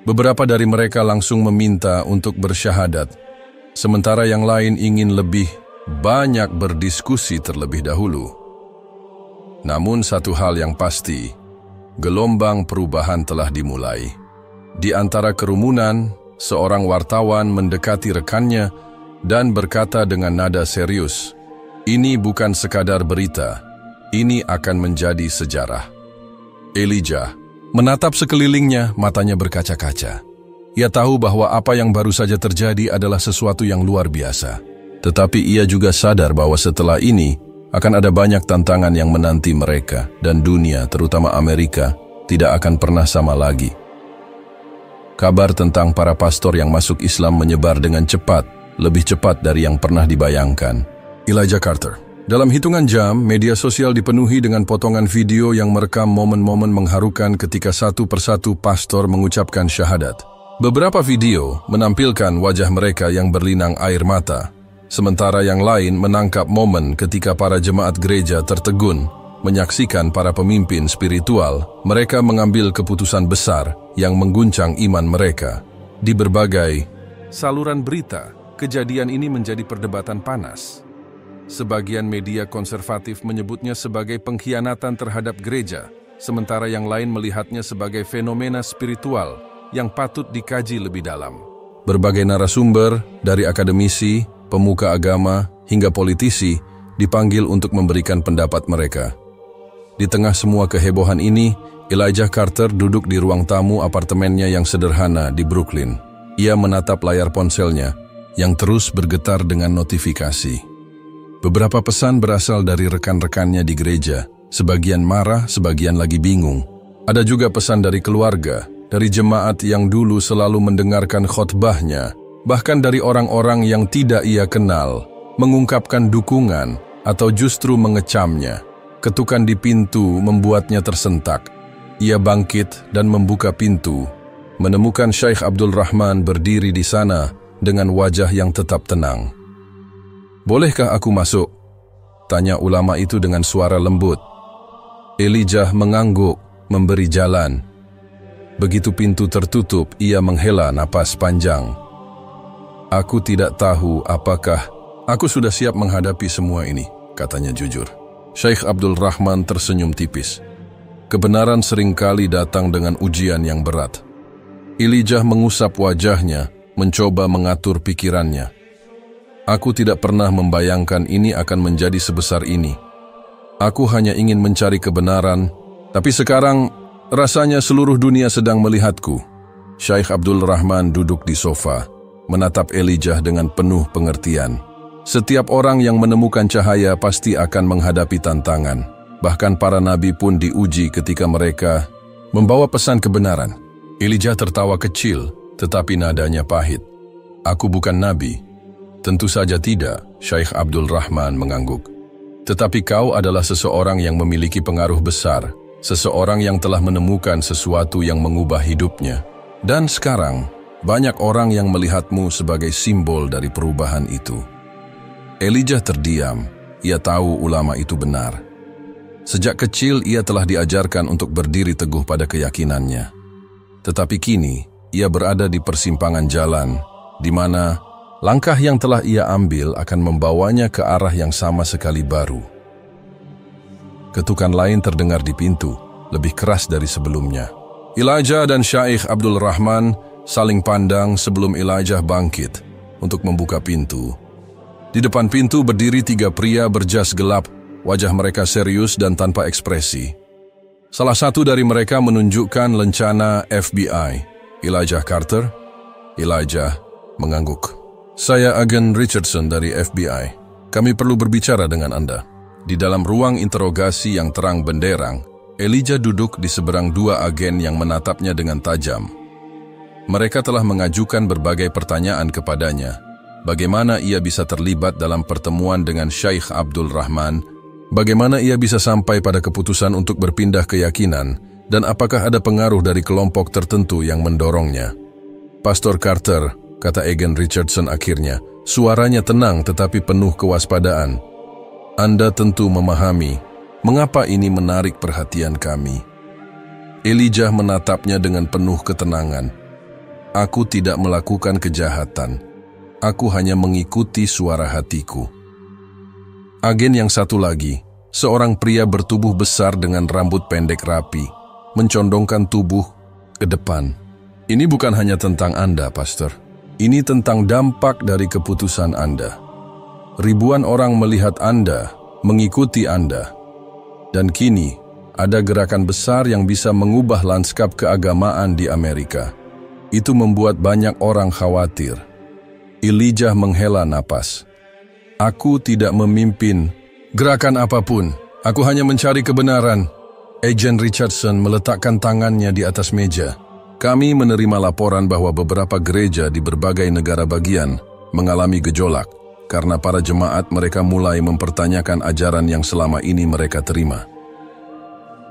Beberapa dari mereka langsung meminta untuk bersyahadat, sementara yang lain ingin lebih banyak berdiskusi terlebih dahulu. Namun satu hal yang pasti, gelombang perubahan telah dimulai. Di antara kerumunan, seorang wartawan mendekati rekannya dan berkata dengan nada serius, "Ini bukan sekadar berita, ini akan menjadi sejarah." Elijah menatap sekelilingnya, matanya berkaca-kaca. Ia tahu bahwa apa yang baru saja terjadi adalah sesuatu yang luar biasa. Tetapi ia juga sadar bahwa setelah ini akan ada banyak tantangan yang menanti mereka, dan dunia, terutama Amerika, tidak akan pernah sama lagi. Kabar tentang para pastor yang masuk Islam menyebar dengan cepat, lebih cepat dari yang pernah dibayangkan. Elijah Carter. Dalam hitungan jam, media sosial dipenuhi dengan potongan video yang merekam momen-momen mengharukan ketika satu persatu pastor mengucapkan syahadat. Beberapa video menampilkan wajah mereka yang berlinang air mata, sementara yang lain menangkap momen ketika para jemaat gereja tertegun, menyaksikan para pemimpin spiritual, mereka mengambil keputusan besar yang mengguncang iman mereka. Di berbagai saluran berita, kejadian ini menjadi perdebatan panas. Sebagian media konservatif menyebutnya sebagai pengkhianatan terhadap gereja, sementara yang lain melihatnya sebagai fenomena spiritual yang patut dikaji lebih dalam. Berbagai narasumber, dari akademisi, pemuka agama, hingga politisi, dipanggil untuk memberikan pendapat mereka. Di tengah semua kehebohan ini, Elijah Carter duduk di ruang tamu apartemennya yang sederhana di Brooklyn. Ia menatap layar ponselnya yang terus bergetar dengan notifikasi. Beberapa pesan berasal dari rekan-rekannya di gereja, sebagian marah, sebagian lagi bingung. Ada juga pesan dari keluarga, dari jemaat yang dulu selalu mendengarkan khotbahnya, bahkan dari orang-orang yang tidak ia kenal, mengungkapkan dukungan atau justru mengecamnya. Ketukan di pintu membuatnya tersentak. Ia bangkit dan membuka pintu, menemukan Syekh Abdul Rahman berdiri di sana dengan wajah yang tetap tenang. "Bolehkah aku masuk?" tanya ulama itu dengan suara lembut. Elijah mengangguk, memberi jalan. Begitu pintu tertutup, ia menghela napas panjang. "Aku tidak tahu apakah aku sudah siap menghadapi semua ini," katanya jujur. Syekh Abdul Rahman tersenyum tipis. Kebenaran seringkali datang dengan ujian yang berat. Elijah mengusap wajahnya, mencoba mengatur pikirannya. "Aku tidak pernah membayangkan ini akan menjadi sebesar ini. Aku hanya ingin mencari kebenaran, tapi sekarang rasanya seluruh dunia sedang melihatku." Syekh Abdul Rahman duduk di sofa, menatap Elijah dengan penuh pengertian. Setiap orang yang menemukan cahaya pasti akan menghadapi tantangan. Bahkan para nabi pun diuji ketika mereka membawa pesan kebenaran. Elijah tertawa kecil, tetapi nadanya pahit. "Aku bukan nabi." "Tentu saja tidak," Syekh Abdul Rahman mengangguk. "Tetapi kau adalah seseorang yang memiliki pengaruh besar, seseorang yang telah menemukan sesuatu yang mengubah hidupnya. Dan sekarang, banyak orang yang melihatmu sebagai simbol dari perubahan itu." Elijah terdiam. Ia tahu ulama itu benar. Sejak kecil ia telah diajarkan untuk berdiri teguh pada keyakinannya. Tetapi kini, ia berada di persimpangan jalan, di mana langkah yang telah ia ambil akan membawanya ke arah yang sama sekali baru. Ketukan lain terdengar di pintu, lebih keras dari sebelumnya. Elijah dan Syekh Abdul Rahman saling pandang sebelum Elijah bangkit untuk membuka pintu. Di depan pintu berdiri 3 pria berjas gelap, wajah mereka serius dan tanpa ekspresi. Salah satu dari mereka menunjukkan lencana FBI. "Elijah Carter?" Elijah mengangguk. "Saya agen Richardson dari FBI. Kami perlu berbicara dengan Anda." Di dalam ruang interogasi yang terang benderang, Elijah duduk di seberang 2 agen yang menatapnya dengan tajam. Mereka telah mengajukan berbagai pertanyaan kepadanya. Bagaimana ia bisa terlibat dalam pertemuan dengan Syekh Abdul Rahman? Bagaimana ia bisa sampai pada keputusan untuk berpindah keyakinan? Dan apakah ada pengaruh dari kelompok tertentu yang mendorongnya? "Pastor Carter," kata agen Richardson akhirnya, suaranya tenang tetapi penuh kewaspadaan. "Anda tentu memahami mengapa ini menarik perhatian kami." Elijah menatapnya dengan penuh ketenangan. "Aku tidak melakukan kejahatan. Aku hanya mengikuti suara hatiku." Agen yang satu lagi, seorang pria bertubuh besar dengan rambut pendek rapi, mencondongkan tubuh ke depan. "Ini bukan hanya tentang Anda, Pastor. Ini tentang dampak dari keputusan Anda. Ribuan orang melihat Anda, mengikuti Anda. Dan kini, ada gerakan besar yang bisa mengubah lanskap keagamaan di Amerika. Itu membuat banyak orang khawatir." Elijah menghela napas. "Aku tidak memimpin gerakan apapun. Aku hanya mencari kebenaran." Agen Richardson meletakkan tangannya di atas meja. "Kami menerima laporan bahwa beberapa gereja di berbagai negara bagian mengalami gejolak karena para jemaat mereka mulai mempertanyakan ajaran yang selama ini mereka terima.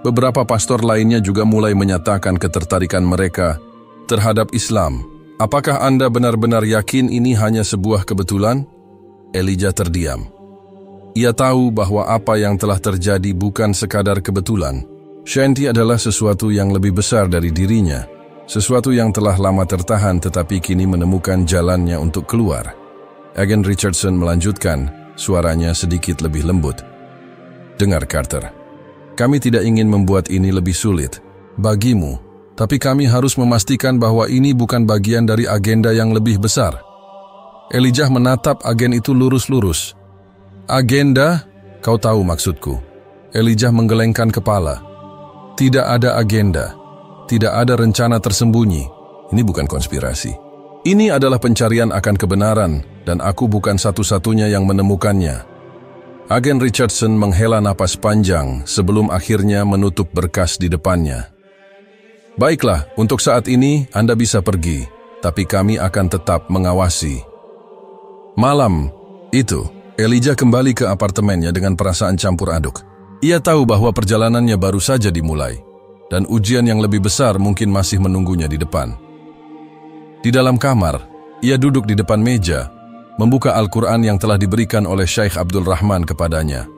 Beberapa pastor lainnya juga mulai menyatakan ketertarikan mereka terhadap Islam. Apakah Anda benar-benar yakin ini hanya sebuah kebetulan?" Elijah terdiam. Ia tahu bahwa apa yang telah terjadi bukan sekadar kebetulan. Shanti adalah sesuatu yang lebih besar dari dirinya, sesuatu yang telah lama tertahan tetapi kini menemukan jalannya untuk keluar. Agen Richardson melanjutkan, suaranya sedikit lebih lembut. Dengar Carter, kami tidak ingin membuat ini lebih sulit bagimu, tapi kami harus memastikan bahwa ini bukan bagian dari agenda yang lebih besar. Elijah menatap agen itu lurus-lurus. Agenda? Kau tahu maksudku. Elijah menggelengkan kepala. Tidak ada agenda. Tidak ada rencana tersembunyi. Ini bukan konspirasi. Ini adalah pencarian akan kebenaran, dan aku bukan satu-satunya yang menemukannya. Agen Richardson menghela napas panjang sebelum akhirnya menutup berkas di depannya. Baiklah, untuk saat ini Anda bisa pergi, tapi kami akan tetap mengawasi. Malam itu, Elijah kembali ke apartemennya dengan perasaan campur aduk. Ia tahu bahwa perjalanannya baru saja dimulai, dan ujian yang lebih besar mungkin masih menunggunya di depan. Di dalam kamar, ia duduk di depan meja, membuka Al-Quran yang telah diberikan oleh Syekh Abdul Rahman kepadanya.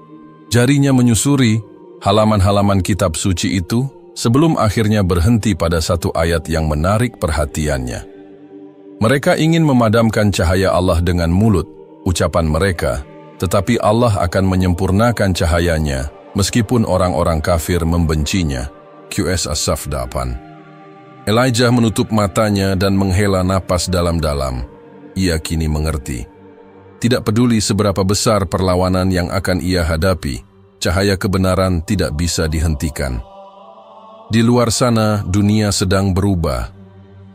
Jarinya menyusuri halaman-halaman kitab suci itu sebelum akhirnya berhenti pada satu ayat yang menarik perhatiannya. Mereka ingin memadamkan cahaya Allah dengan mulut, ucapan mereka, tetapi Allah akan menyempurnakan cahayanya meskipun orang-orang kafir membencinya. QS As-Saf 8. Elijah menutup matanya dan menghela napas dalam-dalam. Ia kini mengerti. Tidak peduli seberapa besar perlawanan yang akan ia hadapi, cahaya kebenaran tidak bisa dihentikan. Di luar sana, dunia sedang berubah,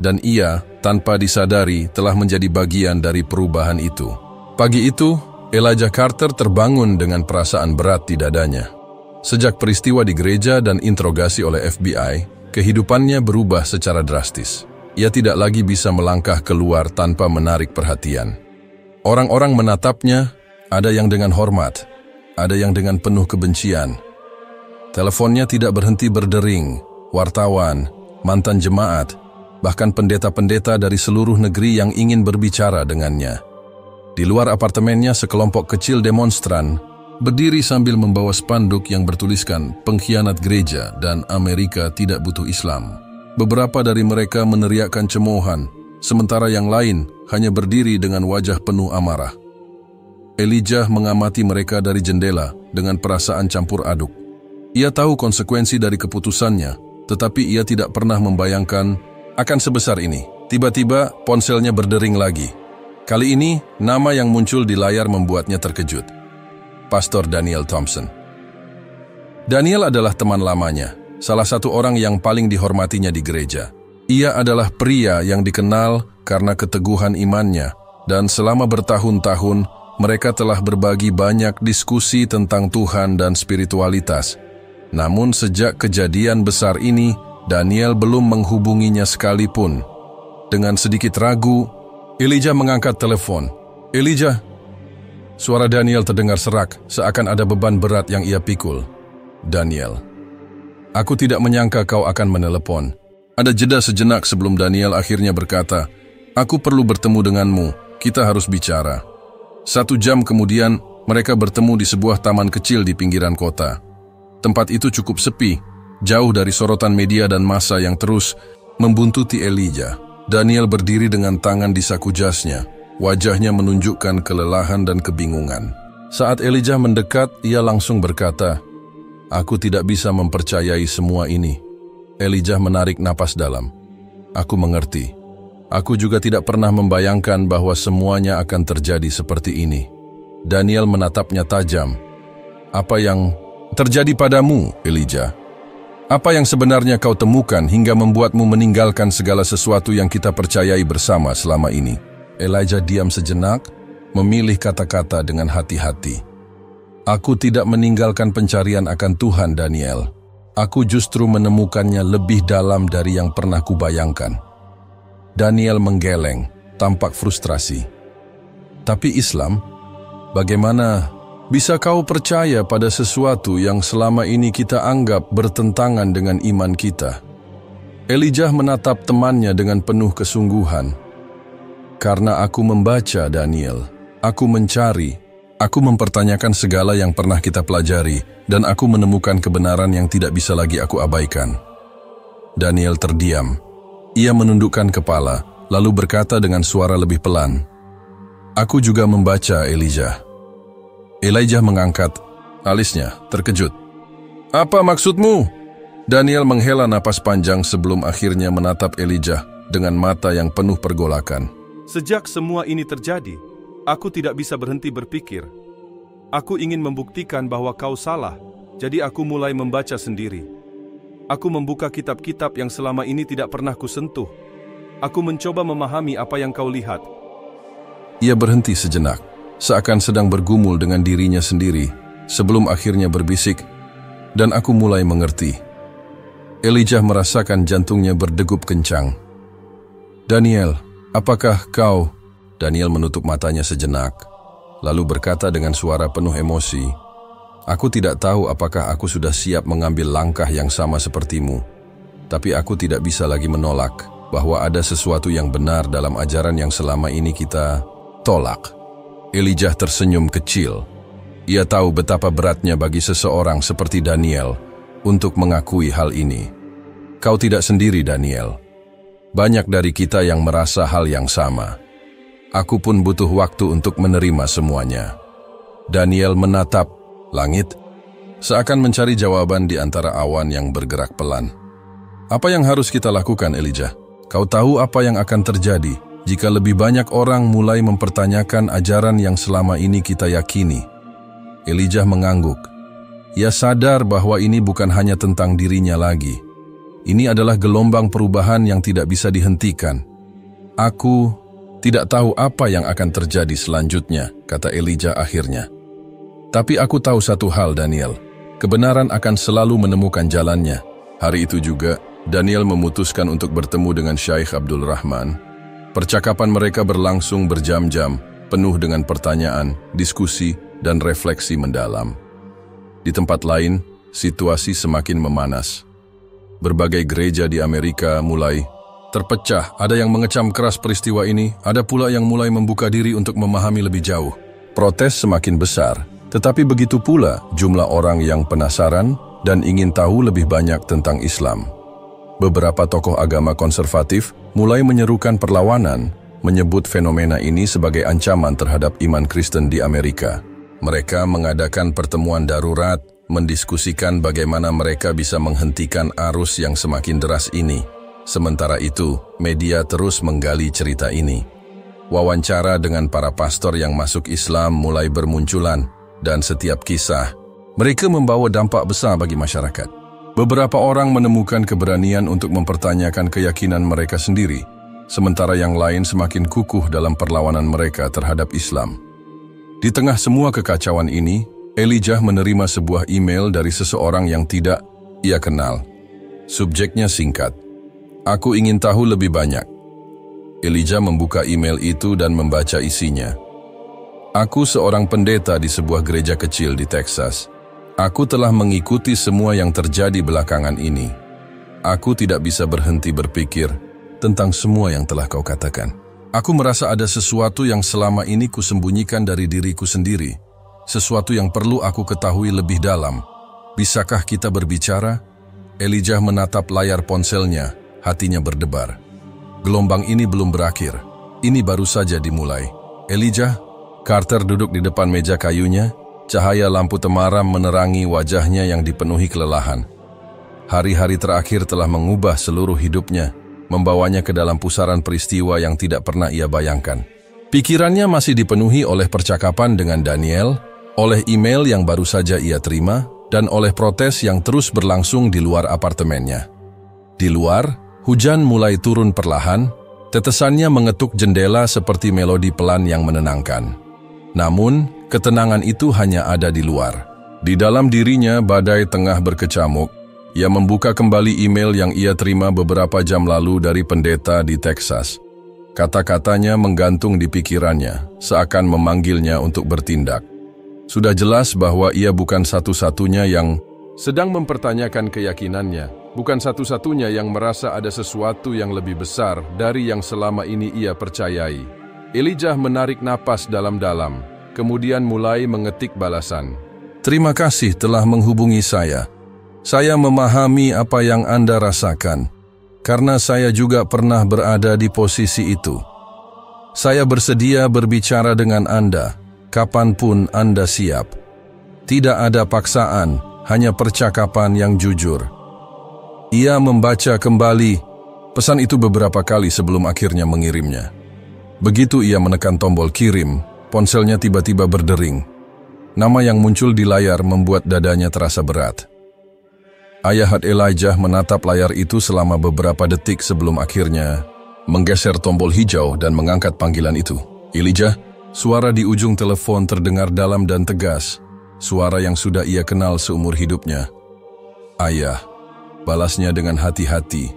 dan ia, tanpa disadari, telah menjadi bagian dari perubahan itu. Pagi itu, Elijah Carter terbangun dengan perasaan berat di dadanya. Sejak peristiwa di gereja dan interogasi oleh FBI, kehidupannya berubah secara drastis. Ia tidak lagi bisa melangkah keluar tanpa menarik perhatian. Orang-orang menatapnya, ada yang dengan hormat, ada yang dengan penuh kebencian. Teleponnya tidak berhenti berdering, wartawan, mantan jemaat, bahkan pendeta-pendeta dari seluruh negeri yang ingin berbicara dengannya. Di luar apartemennya, sekelompok kecil demonstran berdiri sambil membawa spanduk yang bertuliskan pengkhianat gereja dan Amerika tidak butuh Islam. Beberapa dari mereka meneriakkan cemoohan, sementara yang lain hanya berdiri dengan wajah penuh amarah. Elijah mengamati mereka dari jendela dengan perasaan campur aduk. Ia tahu konsekuensi dari keputusannya, tetapi ia tidak pernah membayangkan akan sebesar ini. Tiba-tiba ponselnya berdering lagi. Kali ini, nama yang muncul di layar membuatnya terkejut. Pastor Daniel Thompson. Daniel adalah teman lamanya, salah satu orang yang paling dihormatinya di gereja. Ia adalah pria yang dikenal karena keteguhan imannya, dan selama bertahun-tahun, mereka telah berbagi banyak diskusi tentang Tuhan dan spiritualitas. Namun sejak kejadian besar ini, Daniel belum menghubunginya sekalipun. Dengan sedikit ragu, Elijah mengangkat telepon. Elijah. Suara Daniel terdengar serak, seakan ada beban berat yang ia pikul. Daniel. Aku tidak menyangka kau akan menelepon. Ada jeda sejenak sebelum Daniel akhirnya berkata, aku perlu bertemu denganmu, kita harus bicara. 1 jam kemudian, mereka bertemu di sebuah taman kecil di pinggiran kota. Tempat itu cukup sepi, jauh dari sorotan media dan massa yang terus membuntuti Elijah. Daniel berdiri dengan tangan di saku jasnya, wajahnya menunjukkan kelelahan dan kebingungan. Saat Elijah mendekat, ia langsung berkata, aku tidak bisa mempercayai semua ini. Elijah menarik napas dalam. Aku mengerti. Aku juga tidak pernah membayangkan bahwa semuanya akan terjadi seperti ini. Daniel menatapnya tajam. Apa yang terjadi padamu, Elijah? Apa yang sebenarnya kau temukan hingga membuatmu meninggalkan segala sesuatu yang kita percayai bersama selama ini? Elijah diam sejenak, memilih kata-kata dengan hati-hati. Aku tidak meninggalkan pencarian akan Tuhan, Daniel. Aku justru menemukannya lebih dalam dari yang pernah kubayangkan. Daniel menggeleng, tampak frustrasi. Tapi Islam, bagaimana bisa kau percaya pada sesuatu yang selama ini kita anggap bertentangan dengan iman kita? Elijah menatap temannya dengan penuh kesungguhan. Karena aku membaca, Daniel. Aku mencari, aku mempertanyakan segala yang pernah kita pelajari, dan aku menemukan kebenaran yang tidak bisa lagi aku abaikan. Daniel terdiam. Ia menundukkan kepala, lalu berkata dengan suara lebih pelan, "Aku juga membaca, Elijah." Elijah mengangkat alisnya, terkejut. "Apa maksudmu?" Daniel menghela napas panjang sebelum akhirnya menatap Elijah dengan mata yang penuh pergolakan. Sejak semua ini terjadi, aku tidak bisa berhenti berpikir. Aku ingin membuktikan bahwa kau salah, jadi aku mulai membaca sendiri. Aku membuka kitab-kitab yang selama ini tidak pernah kusentuh. Aku mencoba memahami apa yang kau lihat. Ia berhenti sejenak, seakan sedang bergumul dengan dirinya sendiri, sebelum akhirnya berbisik, dan aku mulai mengerti. Elijah merasakan jantungnya berdegup kencang. "Daniel, apakah kau?" Daniel menutup matanya sejenak, lalu berkata dengan suara penuh emosi, "Aku tidak tahu apakah aku sudah siap mengambil langkah yang sama sepertimu, tapi aku tidak bisa lagi menolak bahwa ada sesuatu yang benar dalam ajaran yang selama ini kita tolak." Elijah tersenyum kecil. Ia tahu betapa beratnya bagi seseorang seperti Daniel untuk mengakui hal ini. "Kau tidak sendiri, Daniel. Banyak dari kita yang merasa hal yang sama. Aku pun butuh waktu untuk menerima semuanya." Daniel menatap langit, seakan mencari jawaban di antara awan yang bergerak pelan. "Apa yang harus kita lakukan, Elijah? Kau tahu apa yang akan terjadi jika lebih banyak orang mulai mempertanyakan ajaran yang selama ini kita yakini?" Elijah mengangguk. Ia sadar bahwa ini bukan hanya tentang dirinya lagi. Ini adalah gelombang perubahan yang tidak bisa dihentikan. "Aku tidak tahu apa yang akan terjadi selanjutnya," kata Elijah akhirnya. "Tapi aku tahu satu hal, Daniel. Kebenaran akan selalu menemukan jalannya." Hari itu juga, Daniel memutuskan untuk bertemu dengan Syekh Abdul Rahman. Percakapan mereka berlangsung berjam-jam, penuh dengan pertanyaan, diskusi, dan refleksi mendalam. Di tempat lain, situasi semakin memanas. Berbagai gereja di Amerika mulai terpecah. Ada yang mengecam keras peristiwa ini, ada pula yang mulai membuka diri untuk memahami lebih jauh. Protes semakin besar, tetapi begitu pula jumlah orang yang penasaran dan ingin tahu lebih banyak tentang Islam. Beberapa tokoh agama konservatif mulai menyerukan perlawanan, menyebut fenomena ini sebagai ancaman terhadap iman Kristen di Amerika. Mereka mengadakan pertemuan darurat, mendiskusikan bagaimana mereka bisa menghentikan arus yang semakin deras ini. Sementara itu, media terus menggali cerita ini. Wawancara dengan para pastor yang masuk Islam mulai bermunculan, dan setiap kisah, mereka membawa dampak besar bagi masyarakat. Beberapa orang menemukan keberanian untuk mempertanyakan keyakinan mereka sendiri, sementara yang lain semakin kukuh dalam perlawanan mereka terhadap Islam. Di tengah semua kekacauan ini, Elijah menerima sebuah email dari seseorang yang tidak ia kenal. Subjeknya singkat, "Aku ingin tahu lebih banyak." Elijah membuka email itu dan membaca isinya. "Aku seorang pendeta di sebuah gereja kecil di Texas. Aku telah mengikuti semua yang terjadi belakangan ini. Aku tidak bisa berhenti berpikir tentang semua yang telah kau katakan. Aku merasa ada sesuatu yang selama ini kusembunyikan dari diriku sendiri. Sesuatu yang perlu aku ketahui lebih dalam. Bisakah kita berbicara?" Elijah menatap layar ponselnya, hatinya berdebar. Gelombang ini belum berakhir. Ini baru saja dimulai. "Elijah?" Carter duduk di depan meja kayunya. Cahaya lampu temaram menerangi wajahnya yang dipenuhi kelelahan. Hari-hari terakhir telah mengubah seluruh hidupnya, membawanya ke dalam pusaran peristiwa yang tidak pernah ia bayangkan. Pikirannya masih dipenuhi oleh percakapan dengan Daniel, oleh email yang baru saja ia terima, dan oleh protes yang terus berlangsung di luar apartemennya. Di luar, hujan mulai turun perlahan, tetesannya mengetuk jendela seperti melodi pelan yang menenangkan. Namun, ketenangan itu hanya ada di luar. Di dalam dirinya, badai tengah berkecamuk. Ia membuka kembali email yang ia terima beberapa jam lalu dari pendeta di Texas. Kata-katanya menggantung di pikirannya, seakan memanggilnya untuk bertindak. Sudah jelas bahwa ia bukan satu-satunya yang sedang mempertanyakan keyakinannya, bukan satu-satunya yang merasa ada sesuatu yang lebih besar dari yang selama ini ia percayai. Elijah menarik napas dalam-dalam, kemudian mulai mengetik balasan. Terima kasih telah menghubungi saya. Saya memahami apa yang Anda rasakan, karena saya juga pernah berada di posisi itu. Saya bersedia berbicara dengan Anda, kapanpun Anda siap. Tidak ada paksaan, hanya percakapan yang jujur. Ia membaca kembali pesan itu beberapa kali sebelum akhirnya mengirimnya. Begitu ia menekan tombol kirim, ponselnya tiba-tiba berdering. Nama yang muncul di layar membuat dadanya terasa berat. Ayah Elijah menatap layar itu selama beberapa detik sebelum akhirnya menggeser tombol hijau dan mengangkat panggilan itu. Elijah, suara di ujung telepon terdengar dalam dan tegas, suara yang sudah ia kenal seumur hidupnya. Ayah, balasnya dengan hati-hati.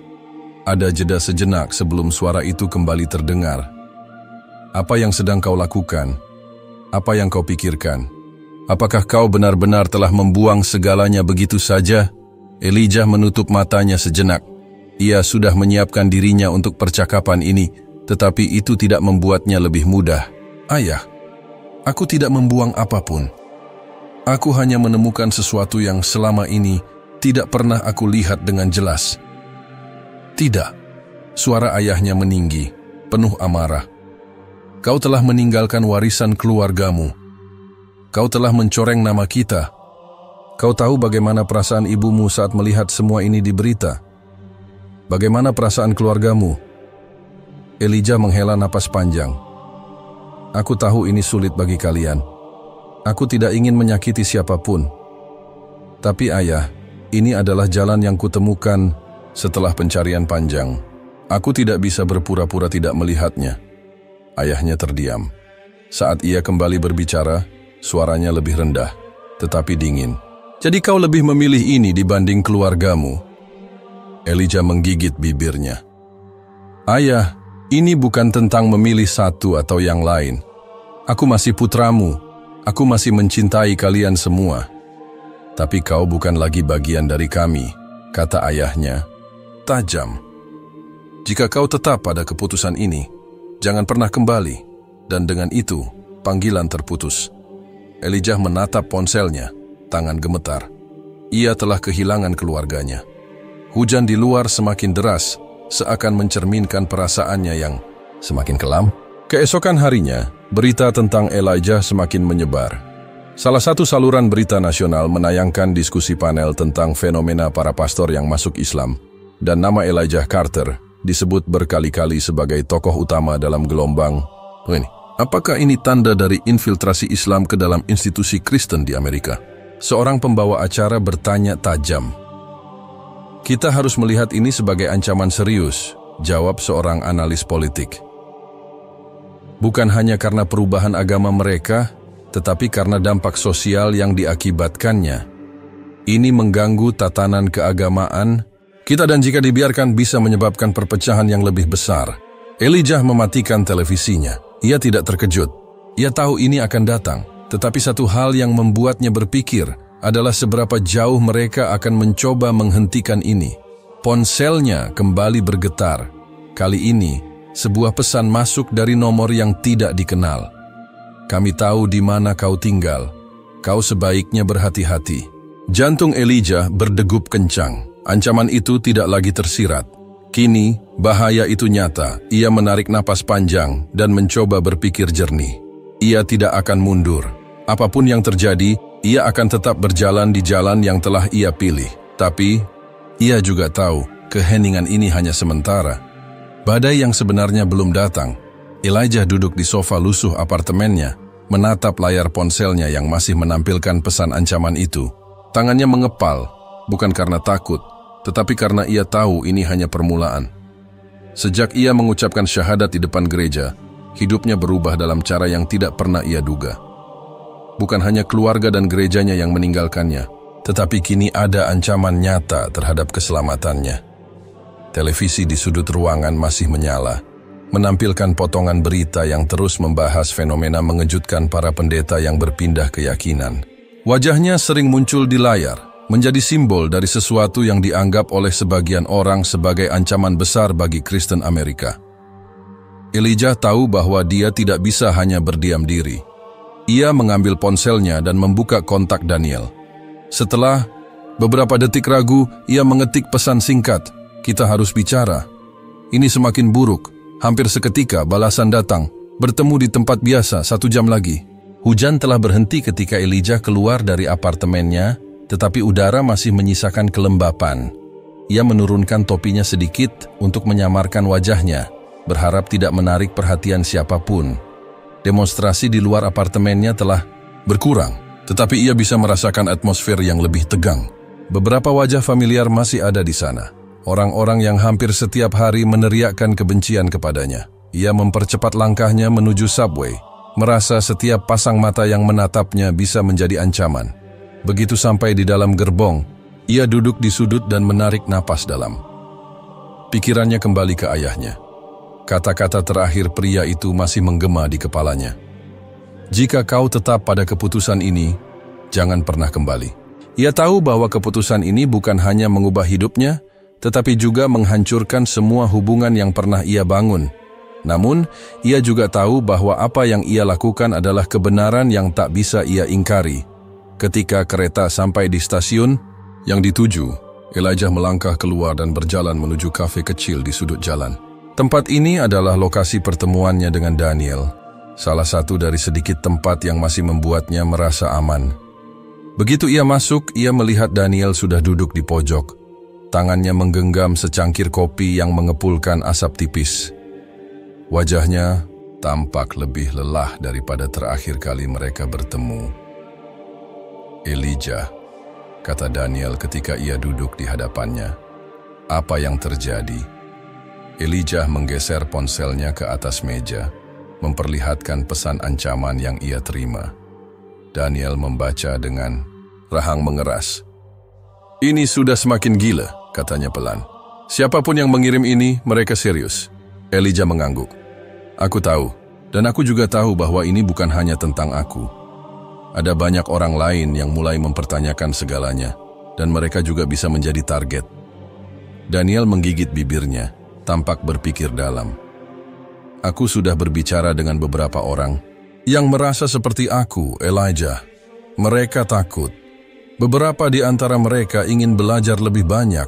Ada jeda sejenak sebelum suara itu kembali terdengar. Apa yang sedang kau lakukan? Apa yang kau pikirkan? Apakah kau benar-benar telah membuang segalanya begitu saja? Elijah menutup matanya sejenak. Ia sudah menyiapkan dirinya untuk percakapan ini, tetapi itu tidak membuatnya lebih mudah. Ayah, aku tidak membuang apapun. Aku hanya menemukan sesuatu yang selama ini tidak pernah aku lihat dengan jelas. Tidak, suara ayahnya meninggi, penuh amarah. Kau telah meninggalkan warisan keluargamu. Kau telah mencoreng nama kita. Kau tahu bagaimana perasaan ibumu saat melihat semua ini di berita? Bagaimana perasaan keluargamu? Elijah menghela napas panjang. Aku tahu ini sulit bagi kalian. Aku tidak ingin menyakiti siapapun. Tapi ayah, ini adalah jalan yang kutemukan setelah pencarian panjang. Aku tidak bisa berpura-pura tidak melihatnya. Ayahnya terdiam. Saat ia kembali berbicara, suaranya lebih rendah, tetapi dingin. Jadi kau lebih memilih ini dibanding keluargamu? Elijah menggigit bibirnya. Ayah, ini bukan tentang memilih satu atau yang lain. Aku masih putramu. Aku masih mencintai kalian semua. Tapi kau bukan lagi bagian dari kami, kata ayahnya, tajam. Jika kau tetap pada keputusan ini, jangan pernah kembali, dan dengan itu, panggilan terputus. Elijah menatap ponselnya, tangan gemetar. Ia telah kehilangan keluarganya. Hujan di luar semakin deras, seakan mencerminkan perasaannya yang semakin kelam. Keesokan harinya, berita tentang Elijah semakin menyebar. Salah satu saluran berita nasional menayangkan diskusi panel tentang fenomena para pastor yang masuk Islam, dan nama Elijah Carter disebut berkali-kali sebagai tokoh utama dalam gelombang. Apakah ini tanda dari infiltrasi Islam ke dalam institusi Kristen di Amerika? Seorang pembawa acara bertanya tajam. Kita harus melihat ini sebagai ancaman serius, jawab seorang analis politik. Bukan hanya karena perubahan agama mereka, tetapi karena dampak sosial yang diakibatkannya. Ini mengganggu tatanan keagamaan kita dan jika dibiarkan bisa menyebabkan perpecahan yang lebih besar. Elijah mematikan televisinya. Ia tidak terkejut. Ia tahu ini akan datang. Tetapi satu hal yang membuatnya berpikir adalah seberapa jauh mereka akan mencoba menghentikan ini. Ponselnya kembali bergetar. Kali ini, sebuah pesan masuk dari nomor yang tidak dikenal. Kami tahu di mana kau tinggal. Kau sebaiknya berhati-hati. Jantung Elijah berdegup kencang. Ancaman itu tidak lagi tersirat. Kini, bahaya itu nyata. Ia menarik napas panjang dan mencoba berpikir jernih. Ia tidak akan mundur. Apapun yang terjadi, ia akan tetap berjalan di jalan yang telah ia pilih. Tapi, ia juga tahu keheningan ini hanya sementara. Badai yang sebenarnya belum datang. Elijah duduk di sofa lusuh apartemennya, menatap layar ponselnya yang masih menampilkan pesan ancaman itu. Tangannya mengepal, bukan karena takut, tetapi karena ia tahu ini hanya permulaan. Sejak ia mengucapkan syahadat di depan gereja, hidupnya berubah dalam cara yang tidak pernah ia duga. Bukan hanya keluarga dan gerejanya yang meninggalkannya, tetapi kini ada ancaman nyata terhadap keselamatannya. Televisi di sudut ruangan masih menyala, menampilkan potongan berita yang terus membahas fenomena mengejutkan para pendeta yang berpindah keyakinan. Wajahnya sering muncul di layar, menjadi simbol dari sesuatu yang dianggap oleh sebagian orang sebagai ancaman besar bagi Kristen Amerika. Elijah tahu bahwa dia tidak bisa hanya berdiam diri. Ia mengambil ponselnya dan membuka kontak Daniel. Setelah beberapa detik ragu, ia mengetik pesan singkat, "Kita harus bicara." Ini semakin buruk. Hampir seketika balasan datang, "Bertemu di tempat biasa 1 jam lagi." Hujan telah berhenti ketika Elijah keluar dari apartemennya, tetapi udara masih menyisakan kelembapan. Ia menurunkan topinya sedikit untuk menyamarkan wajahnya, berharap tidak menarik perhatian siapapun. Demonstrasi di luar apartemennya telah berkurang, tetapi ia bisa merasakan atmosfer yang lebih tegang. Beberapa wajah familiar masih ada di sana. Orang-orang yang hampir setiap hari meneriakkan kebencian kepadanya. Ia mempercepat langkahnya menuju subway, merasa setiap pasang mata yang menatapnya bisa menjadi ancaman. Begitu sampai di dalam gerbong, ia duduk di sudut dan menarik napas dalam. Pikirannya kembali ke ayahnya. Kata-kata terakhir pria itu masih menggema di kepalanya. "Jika kau tetap pada keputusan ini, jangan pernah kembali." Ia tahu bahwa keputusan ini bukan hanya mengubah hidupnya, tetapi juga menghancurkan semua hubungan yang pernah ia bangun. Namun, ia juga tahu bahwa apa yang ia lakukan adalah kebenaran yang tak bisa ia ingkari. Ketika kereta sampai di stasiun yang dituju, Elijah melangkah keluar dan berjalan menuju kafe kecil di sudut jalan. Tempat ini adalah lokasi pertemuannya dengan Daniel, salah satu dari sedikit tempat yang masih membuatnya merasa aman. Begitu ia masuk, ia melihat Daniel sudah duduk di pojok. Tangannya menggenggam secangkir kopi yang mengepulkan asap tipis. Wajahnya tampak lebih lelah daripada terakhir kali mereka bertemu. "Elijah," kata Daniel ketika ia duduk di hadapannya. "Apa yang terjadi?" Elijah menggeser ponselnya ke atas meja, memperlihatkan pesan ancaman yang ia terima. Daniel membaca dengan rahang mengeras. "Ini sudah semakin gila," katanya pelan. "Siapapun yang mengirim ini, mereka serius." Elijah mengangguk. "Aku tahu, dan aku juga tahu bahwa ini bukan hanya tentang aku. Ada banyak orang lain yang mulai mempertanyakan segalanya, dan mereka juga bisa menjadi target." Daniel menggigit bibirnya, tampak berpikir dalam. "Aku sudah berbicara dengan beberapa orang yang merasa seperti aku, Elijah. Mereka takut. Beberapa di antara mereka ingin belajar lebih banyak,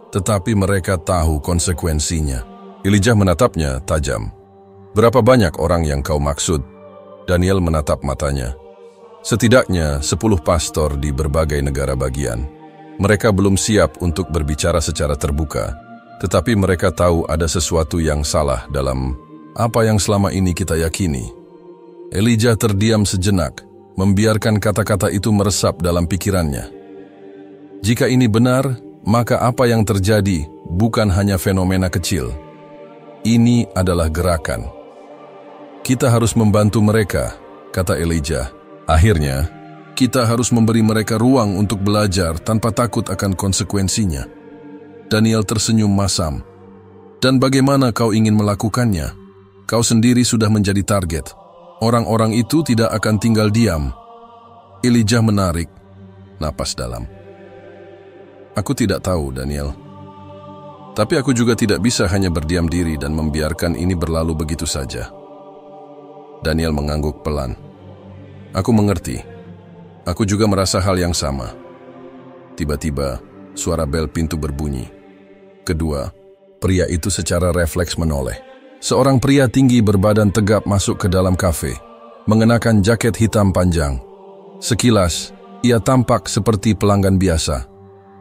tetapi mereka tahu konsekuensinya." Elijah menatapnya tajam. "Berapa banyak orang yang kau maksud?" Daniel menatap matanya. "Setidaknya 10 pastor di berbagai negara bagian. Mereka belum siap untuk berbicara secara terbuka, tetapi mereka tahu ada sesuatu yang salah dalam apa yang selama ini kita yakini." Elijah terdiam sejenak, membiarkan kata-kata itu meresap dalam pikirannya. Jika ini benar, maka apa yang terjadi bukan hanya fenomena kecil. Ini adalah gerakan. "Kita harus membantu mereka," kata Elijah. "Akhirnya, kita harus memberi mereka ruang untuk belajar tanpa takut akan konsekuensinya." Daniel tersenyum masam. "Dan bagaimana kau ingin melakukannya? Kau sendiri sudah menjadi target. Orang-orang itu tidak akan tinggal diam." Elijah menarik napas dalam. "Aku tidak tahu, Daniel. Tapi aku juga tidak bisa hanya berdiam diri dan membiarkan ini berlalu begitu saja." Daniel mengangguk pelan. "Aku mengerti. Aku juga merasa hal yang sama." Tiba-tiba, suara bel pintu berbunyi. Kedua, pria itu secara refleks menoleh. Seorang pria tinggi berbadan tegap masuk ke dalam kafe, mengenakan jaket hitam panjang. Sekilas, ia tampak seperti pelanggan biasa.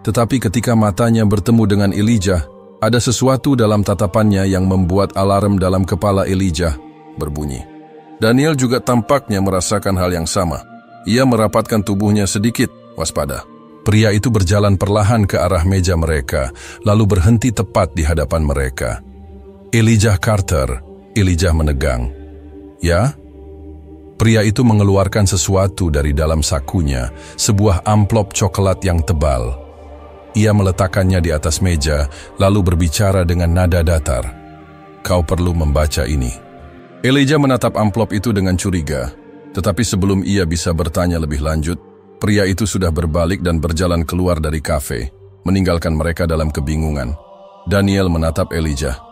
Tetapi ketika matanya bertemu dengan Elijah, ada sesuatu dalam tatapannya yang membuat alarm dalam kepala Elijah berbunyi. Daniel juga tampaknya merasakan hal yang sama. Ia merapatkan tubuhnya sedikit, waspada. Pria itu berjalan perlahan ke arah meja mereka, lalu berhenti tepat di hadapan mereka. "Elijah Carter," Elijah menegang. "Ya?" Pria itu mengeluarkan sesuatu dari dalam sakunya, sebuah amplop coklat yang tebal. Ia meletakkannya di atas meja, lalu berbicara dengan nada datar. "Kau perlu membaca ini." Elijah menatap amplop itu dengan curiga, tetapi sebelum ia bisa bertanya lebih lanjut, pria itu sudah berbalik dan berjalan keluar dari kafe, meninggalkan mereka dalam kebingungan. Daniel menatap Elijah.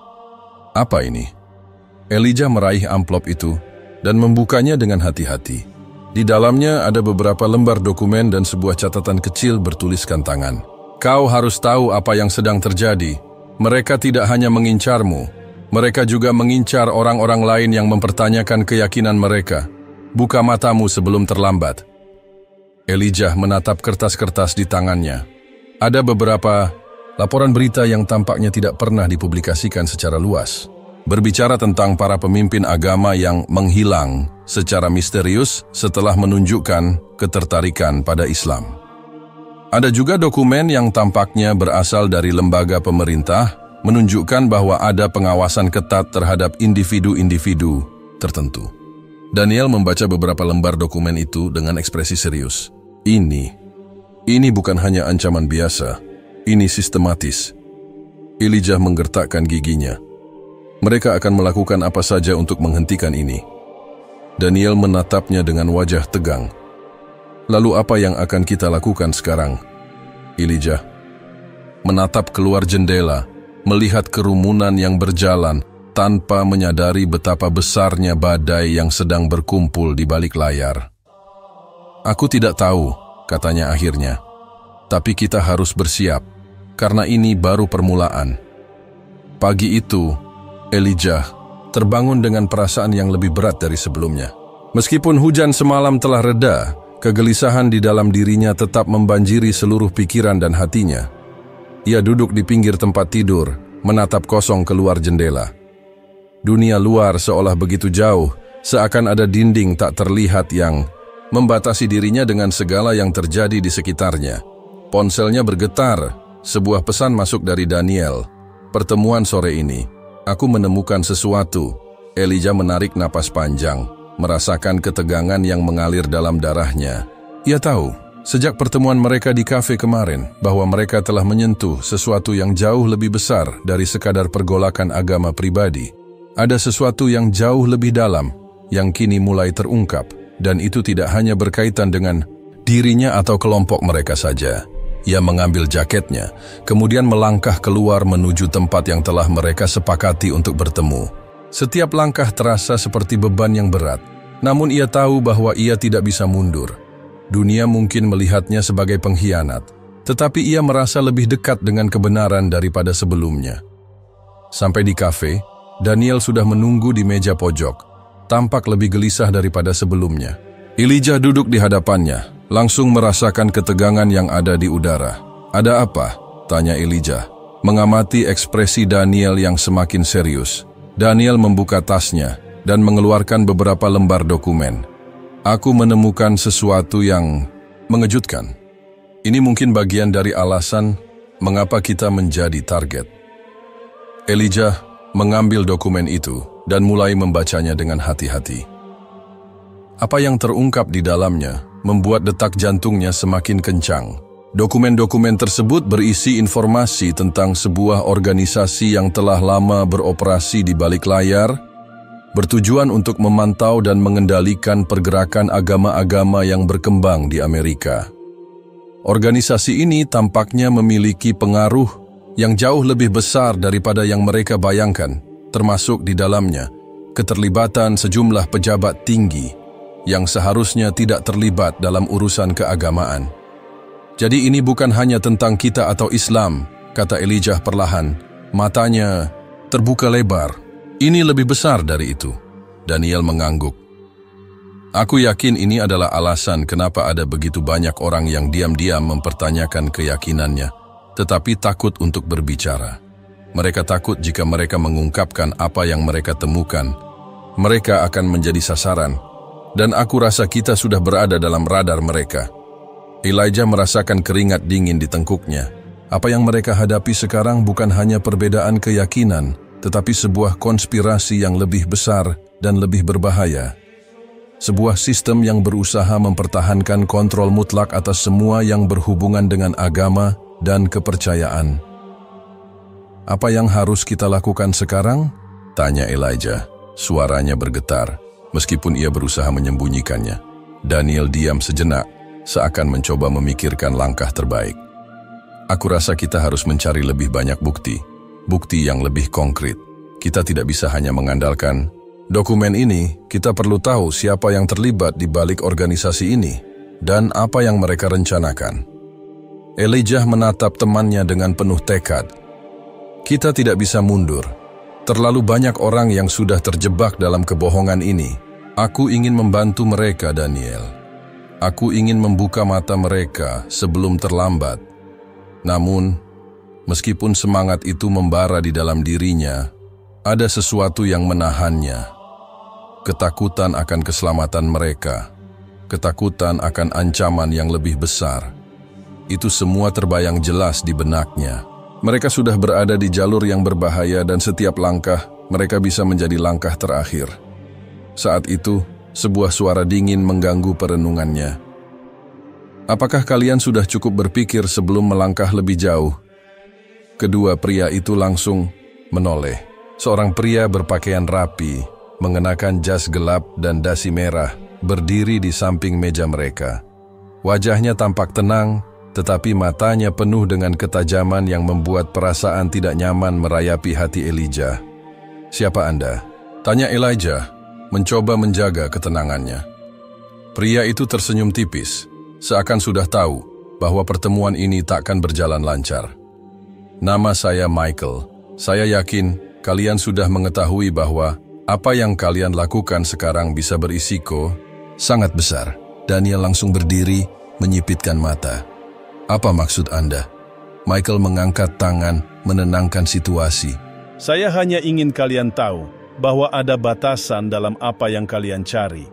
"Apa ini?" Elijah meraih amplop itu dan membukanya dengan hati-hati. Di dalamnya ada beberapa lembar dokumen dan sebuah catatan kecil bertuliskan tangan. Kau harus tahu apa yang sedang terjadi. Mereka tidak hanya mengincarmu, mereka juga mengincar orang-orang lain yang mempertanyakan keyakinan mereka. Buka matamu sebelum terlambat. Elijah menatap kertas-kertas di tangannya. Ada beberapa laporan berita yang tampaknya tidak pernah dipublikasikan secara luas. Berbicara tentang para pemimpin agama yang menghilang secara misterius setelah menunjukkan ketertarikan pada Islam. Ada juga dokumen yang tampaknya berasal dari lembaga pemerintah, menunjukkan bahwa ada pengawasan ketat terhadap individu-individu tertentu. Daniel membaca beberapa lembar dokumen itu dengan ekspresi serius. Ini bukan hanya ancaman biasa, ini sistematis. Elijah menggertakkan giginya. Mereka akan melakukan apa saja untuk menghentikan ini. Daniel menatapnya dengan wajah tegang. Lalu apa yang akan kita lakukan sekarang? Elijah menatap keluar jendela, melihat kerumunan yang berjalan tanpa menyadari betapa besarnya badai yang sedang berkumpul di balik layar. Aku tidak tahu, katanya akhirnya. Tapi kita harus bersiap, karena ini baru permulaan. Pagi itu, Elijah terbangun dengan perasaan yang lebih berat dari sebelumnya. Meskipun hujan semalam telah reda, kegelisahan di dalam dirinya tetap membanjiri seluruh pikiran dan hatinya. Ia duduk di pinggir tempat tidur, menatap kosong keluar jendela. Dunia luar seolah begitu jauh, seakan ada dinding tak terlihat yang membatasi dirinya dengan segala yang terjadi di sekitarnya. Ponselnya bergetar, sebuah pesan masuk dari Daniel. Pertemuan sore ini. Aku menemukan sesuatu. Elijah menarik napas panjang, merasakan ketegangan yang mengalir dalam darahnya. Ia tahu, sejak pertemuan mereka di kafe kemarin, bahwa mereka telah menyentuh sesuatu yang jauh lebih besar dari sekadar pergolakan agama pribadi. Ada sesuatu yang jauh lebih dalam, yang kini mulai terungkap, dan itu tidak hanya berkaitan dengan dirinya atau kelompok mereka saja. Ia mengambil jaketnya, kemudian melangkah keluar menuju tempat yang telah mereka sepakati untuk bertemu. Setiap langkah terasa seperti beban yang berat, namun ia tahu bahwa ia tidak bisa mundur. Dunia mungkin melihatnya sebagai pengkhianat, tetapi ia merasa lebih dekat dengan kebenaran daripada sebelumnya. Sampai di kafe, Daniel sudah menunggu di meja pojok, tampak lebih gelisah daripada sebelumnya. Elijah duduk di hadapannya, langsung merasakan ketegangan yang ada di udara. "Ada apa?" tanya Elijah, mengamati ekspresi Daniel yang semakin serius. Daniel membuka tasnya dan mengeluarkan beberapa lembar dokumen. "Aku menemukan sesuatu yang mengejutkan. Ini mungkin bagian dari alasan mengapa kita menjadi target." Elijah mengambil dokumen itu dan mulai membacanya dengan hati-hati. Apa yang terungkap di dalamnya membuat detak jantungnya semakin kencang. Dokumen-dokumen tersebut berisi informasi tentang sebuah organisasi yang telah lama beroperasi di balik layar, bertujuan untuk memantau dan mengendalikan pergerakan agama-agama yang berkembang di Amerika. Organisasi ini tampaknya memiliki pengaruh yang jauh lebih besar daripada yang mereka bayangkan, termasuk di dalamnya keterlibatan sejumlah pejabat tinggi yang seharusnya tidak terlibat dalam urusan keagamaan. "Jadi ini bukan hanya tentang kita atau Islam," kata Elijah perlahan. Matanya terbuka lebar. "Ini lebih besar dari itu." Daniel mengangguk. "Aku yakin ini adalah alasan kenapa ada begitu banyak orang yang diam-diam mempertanyakan keyakinannya, tetapi takut untuk berbicara. Mereka takut jika mereka mengungkapkan apa yang mereka temukan, mereka akan menjadi sasaran. Dan aku rasa kita sudah berada dalam radar mereka." Elijah merasakan keringat dingin di tengkuknya. Apa yang mereka hadapi sekarang bukan hanya perbedaan keyakinan, tetapi sebuah konspirasi yang lebih besar dan lebih berbahaya. Sebuah sistem yang berusaha mempertahankan kontrol mutlak atas semua yang berhubungan dengan agama dan kepercayaan. "Apa yang harus kita lakukan sekarang?" tanya Elijah. Suaranya bergetar. Meskipun ia berusaha menyembunyikannya, Daniel diam sejenak, seakan mencoba memikirkan langkah terbaik. "Aku rasa kita harus mencari lebih banyak bukti yang lebih konkret. Kita tidak bisa hanya mengandalkan Dokumen ini, kita perlu tahu siapa yang terlibat di balik organisasi ini dan apa yang mereka rencanakan. Elijah menatap temannya dengan penuh tekad. Kita tidak bisa mundur. Terlalu banyak orang yang sudah terjebak dalam kebohongan ini. Aku ingin membantu mereka, Daniel. Aku ingin membuka mata mereka sebelum terlambat. Namun, meskipun semangat itu membara di dalam dirinya, ada sesuatu yang menahannya. Ketakutan akan keselamatan mereka, ketakutan akan ancaman yang lebih besar. Itu semua terbayang jelas di benaknya. Mereka sudah berada di jalur yang berbahaya dan setiap langkah mereka bisa menjadi langkah terakhir. Saat itu, sebuah suara dingin mengganggu perenungannya. Apakah kalian sudah cukup berpikir sebelum melangkah lebih jauh? Kedua pria itu langsung menoleh. Seorang pria berpakaian rapi, mengenakan jas gelap dan dasi merah, berdiri di samping meja mereka. Wajahnya tampak tenang, tetapi matanya penuh dengan ketajaman yang membuat perasaan tidak nyaman merayapi hati Elijah. "Siapa Anda?" tanya Elijah, mencoba menjaga ketenangannya. Pria itu tersenyum tipis, seakan sudah tahu bahwa pertemuan ini takkan berjalan lancar. "Nama saya Michael. Saya yakin kalian sudah mengetahui bahwa apa yang kalian lakukan sekarang bisa berisiko sangat besar." Daniel langsung berdiri, menyipitkan mata. "Apa maksud Anda?" Michael mengangkat tangan, menenangkan situasi. Saya hanya ingin kalian tahu bahwa ada batasan dalam apa yang kalian cari.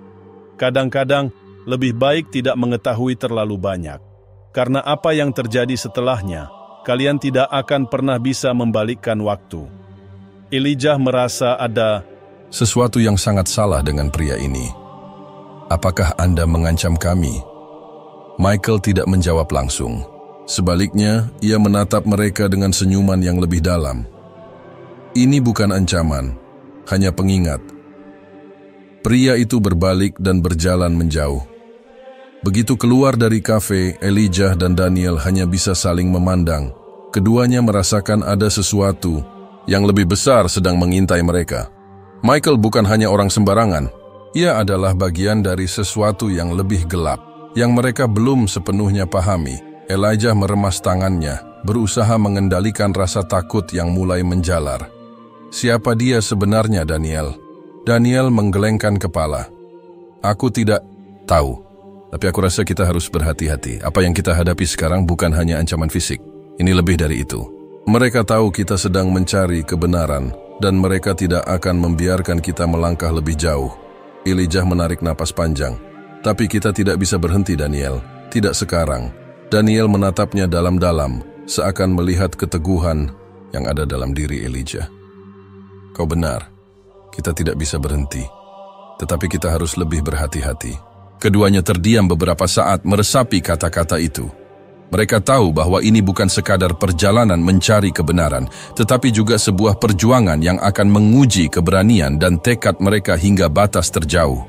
Kadang-kadang lebih baik tidak mengetahui terlalu banyak, karena apa yang terjadi setelahnya, kalian tidak akan pernah bisa membalikkan waktu. Elijah merasa ada sesuatu yang sangat salah dengan pria ini. "Apakah Anda mengancam kami?" Michael tidak menjawab langsung. Sebaliknya, ia menatap mereka dengan senyuman yang lebih dalam. "Ini bukan ancaman, hanya pengingat." Pria itu berbalik dan berjalan menjauh. Begitu keluar dari kafe, Elijah dan Daniel hanya bisa saling memandang. Keduanya merasakan ada sesuatu yang lebih besar sedang mengintai mereka. Michael bukan hanya orang sembarangan. Ia adalah bagian dari sesuatu yang lebih gelap, yang mereka belum sepenuhnya pahami. Elijah meremas tangannya, berusaha mengendalikan rasa takut yang mulai menjalar. "Siapa dia sebenarnya, Daniel?" Daniel menggelengkan kepala. "Aku tidak tahu, tapi aku rasa kita harus berhati-hati. Apa yang kita hadapi sekarang bukan hanya ancaman fisik. Ini lebih dari itu. Mereka tahu kita sedang mencari kebenaran, dan mereka tidak akan membiarkan kita melangkah lebih jauh." Elijah menarik napas panjang. "Tapi kita tidak bisa berhenti, Daniel. Tidak sekarang." Daniel menatapnya dalam-dalam, seakan melihat keteguhan yang ada dalam diri Elijah. "Kau benar. Kita tidak bisa berhenti. Tetapi kita harus lebih berhati-hati." Keduanya terdiam beberapa saat meresapi kata-kata itu. Mereka tahu bahwa ini bukan sekadar perjalanan mencari kebenaran, tetapi juga sebuah perjuangan yang akan menguji keberanian dan tekad mereka hingga batas terjauh.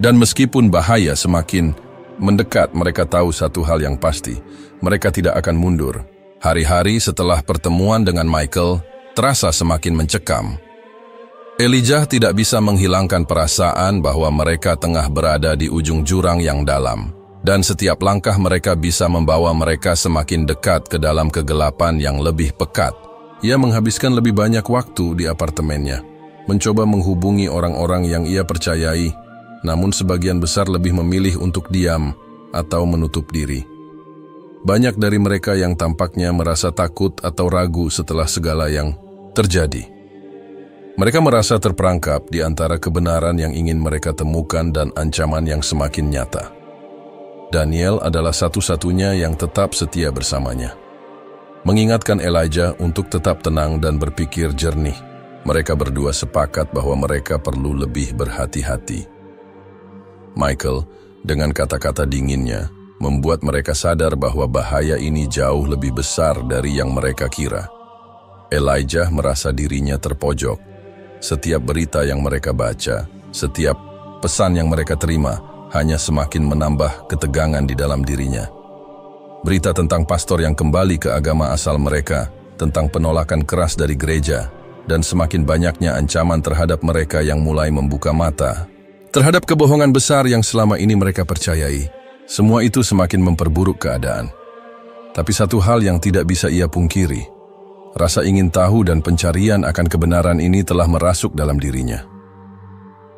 Dan meskipun bahaya semakin mendekat, mereka tahu satu hal yang pasti, mereka tidak akan mundur. Hari-hari setelah pertemuan dengan Michael terasa semakin mencekam. Elijah tidak bisa menghilangkan perasaan bahwa mereka tengah berada di ujung jurang yang dalam. Dan setiap langkah mereka bisa membawa mereka semakin dekat ke dalam kegelapan yang lebih pekat. Ia menghabiskan lebih banyak waktu di apartemennya, mencoba menghubungi orang-orang yang ia percayai, namun sebagian besar lebih memilih untuk diam atau menutup diri. Banyak dari mereka yang tampaknya merasa takut atau ragu setelah segala yang terjadi. Mereka merasa terperangkap di antara kebenaran yang ingin mereka temukan dan ancaman yang semakin nyata. Daniel adalah satu-satunya yang tetap setia bersamanya. Mengingatkan Elijah untuk tetap tenang dan berpikir jernih. Mereka berdua sepakat bahwa mereka perlu lebih berhati-hati. Michael, dengan kata-kata dinginnya, membuat mereka sadar bahwa bahaya ini jauh lebih besar dari yang mereka kira. Elijah merasa dirinya terpojok. Setiap berita yang mereka baca, setiap pesan yang mereka terima, hanya semakin menambah ketegangan di dalam dirinya. Berita tentang pastor yang kembali ke agama asal mereka, tentang penolakan keras dari gereja, dan semakin banyaknya ancaman terhadap mereka yang mulai membuka mata terhadap kebohongan besar yang selama ini mereka percayai. Semua itu semakin memperburuk keadaan. Tapi satu hal yang tidak bisa ia pungkiri, rasa ingin tahu dan pencarian akan kebenaran ini telah merasuk dalam dirinya.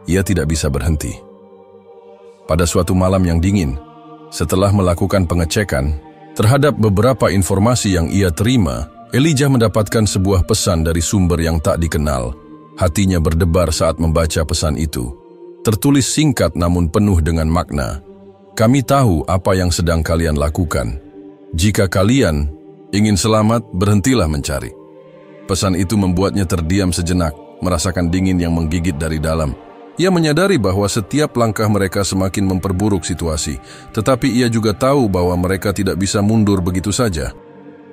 Ia tidak bisa berhenti. Pada suatu malam yang dingin, setelah melakukan pengecekan terhadap beberapa informasi yang ia terima, Elijah mendapatkan sebuah pesan dari sumber yang tak dikenal. Hatinya berdebar saat membaca pesan itu. Tertulis singkat namun penuh dengan makna. Kami tahu apa yang sedang kalian lakukan. Jika kalian ingin selamat, berhentilah mencari. Pesan itu membuatnya terdiam sejenak, merasakan dingin yang menggigit dari dalam. Ia menyadari bahwa setiap langkah mereka semakin memperburuk situasi, tetapi ia juga tahu bahwa mereka tidak bisa mundur begitu saja.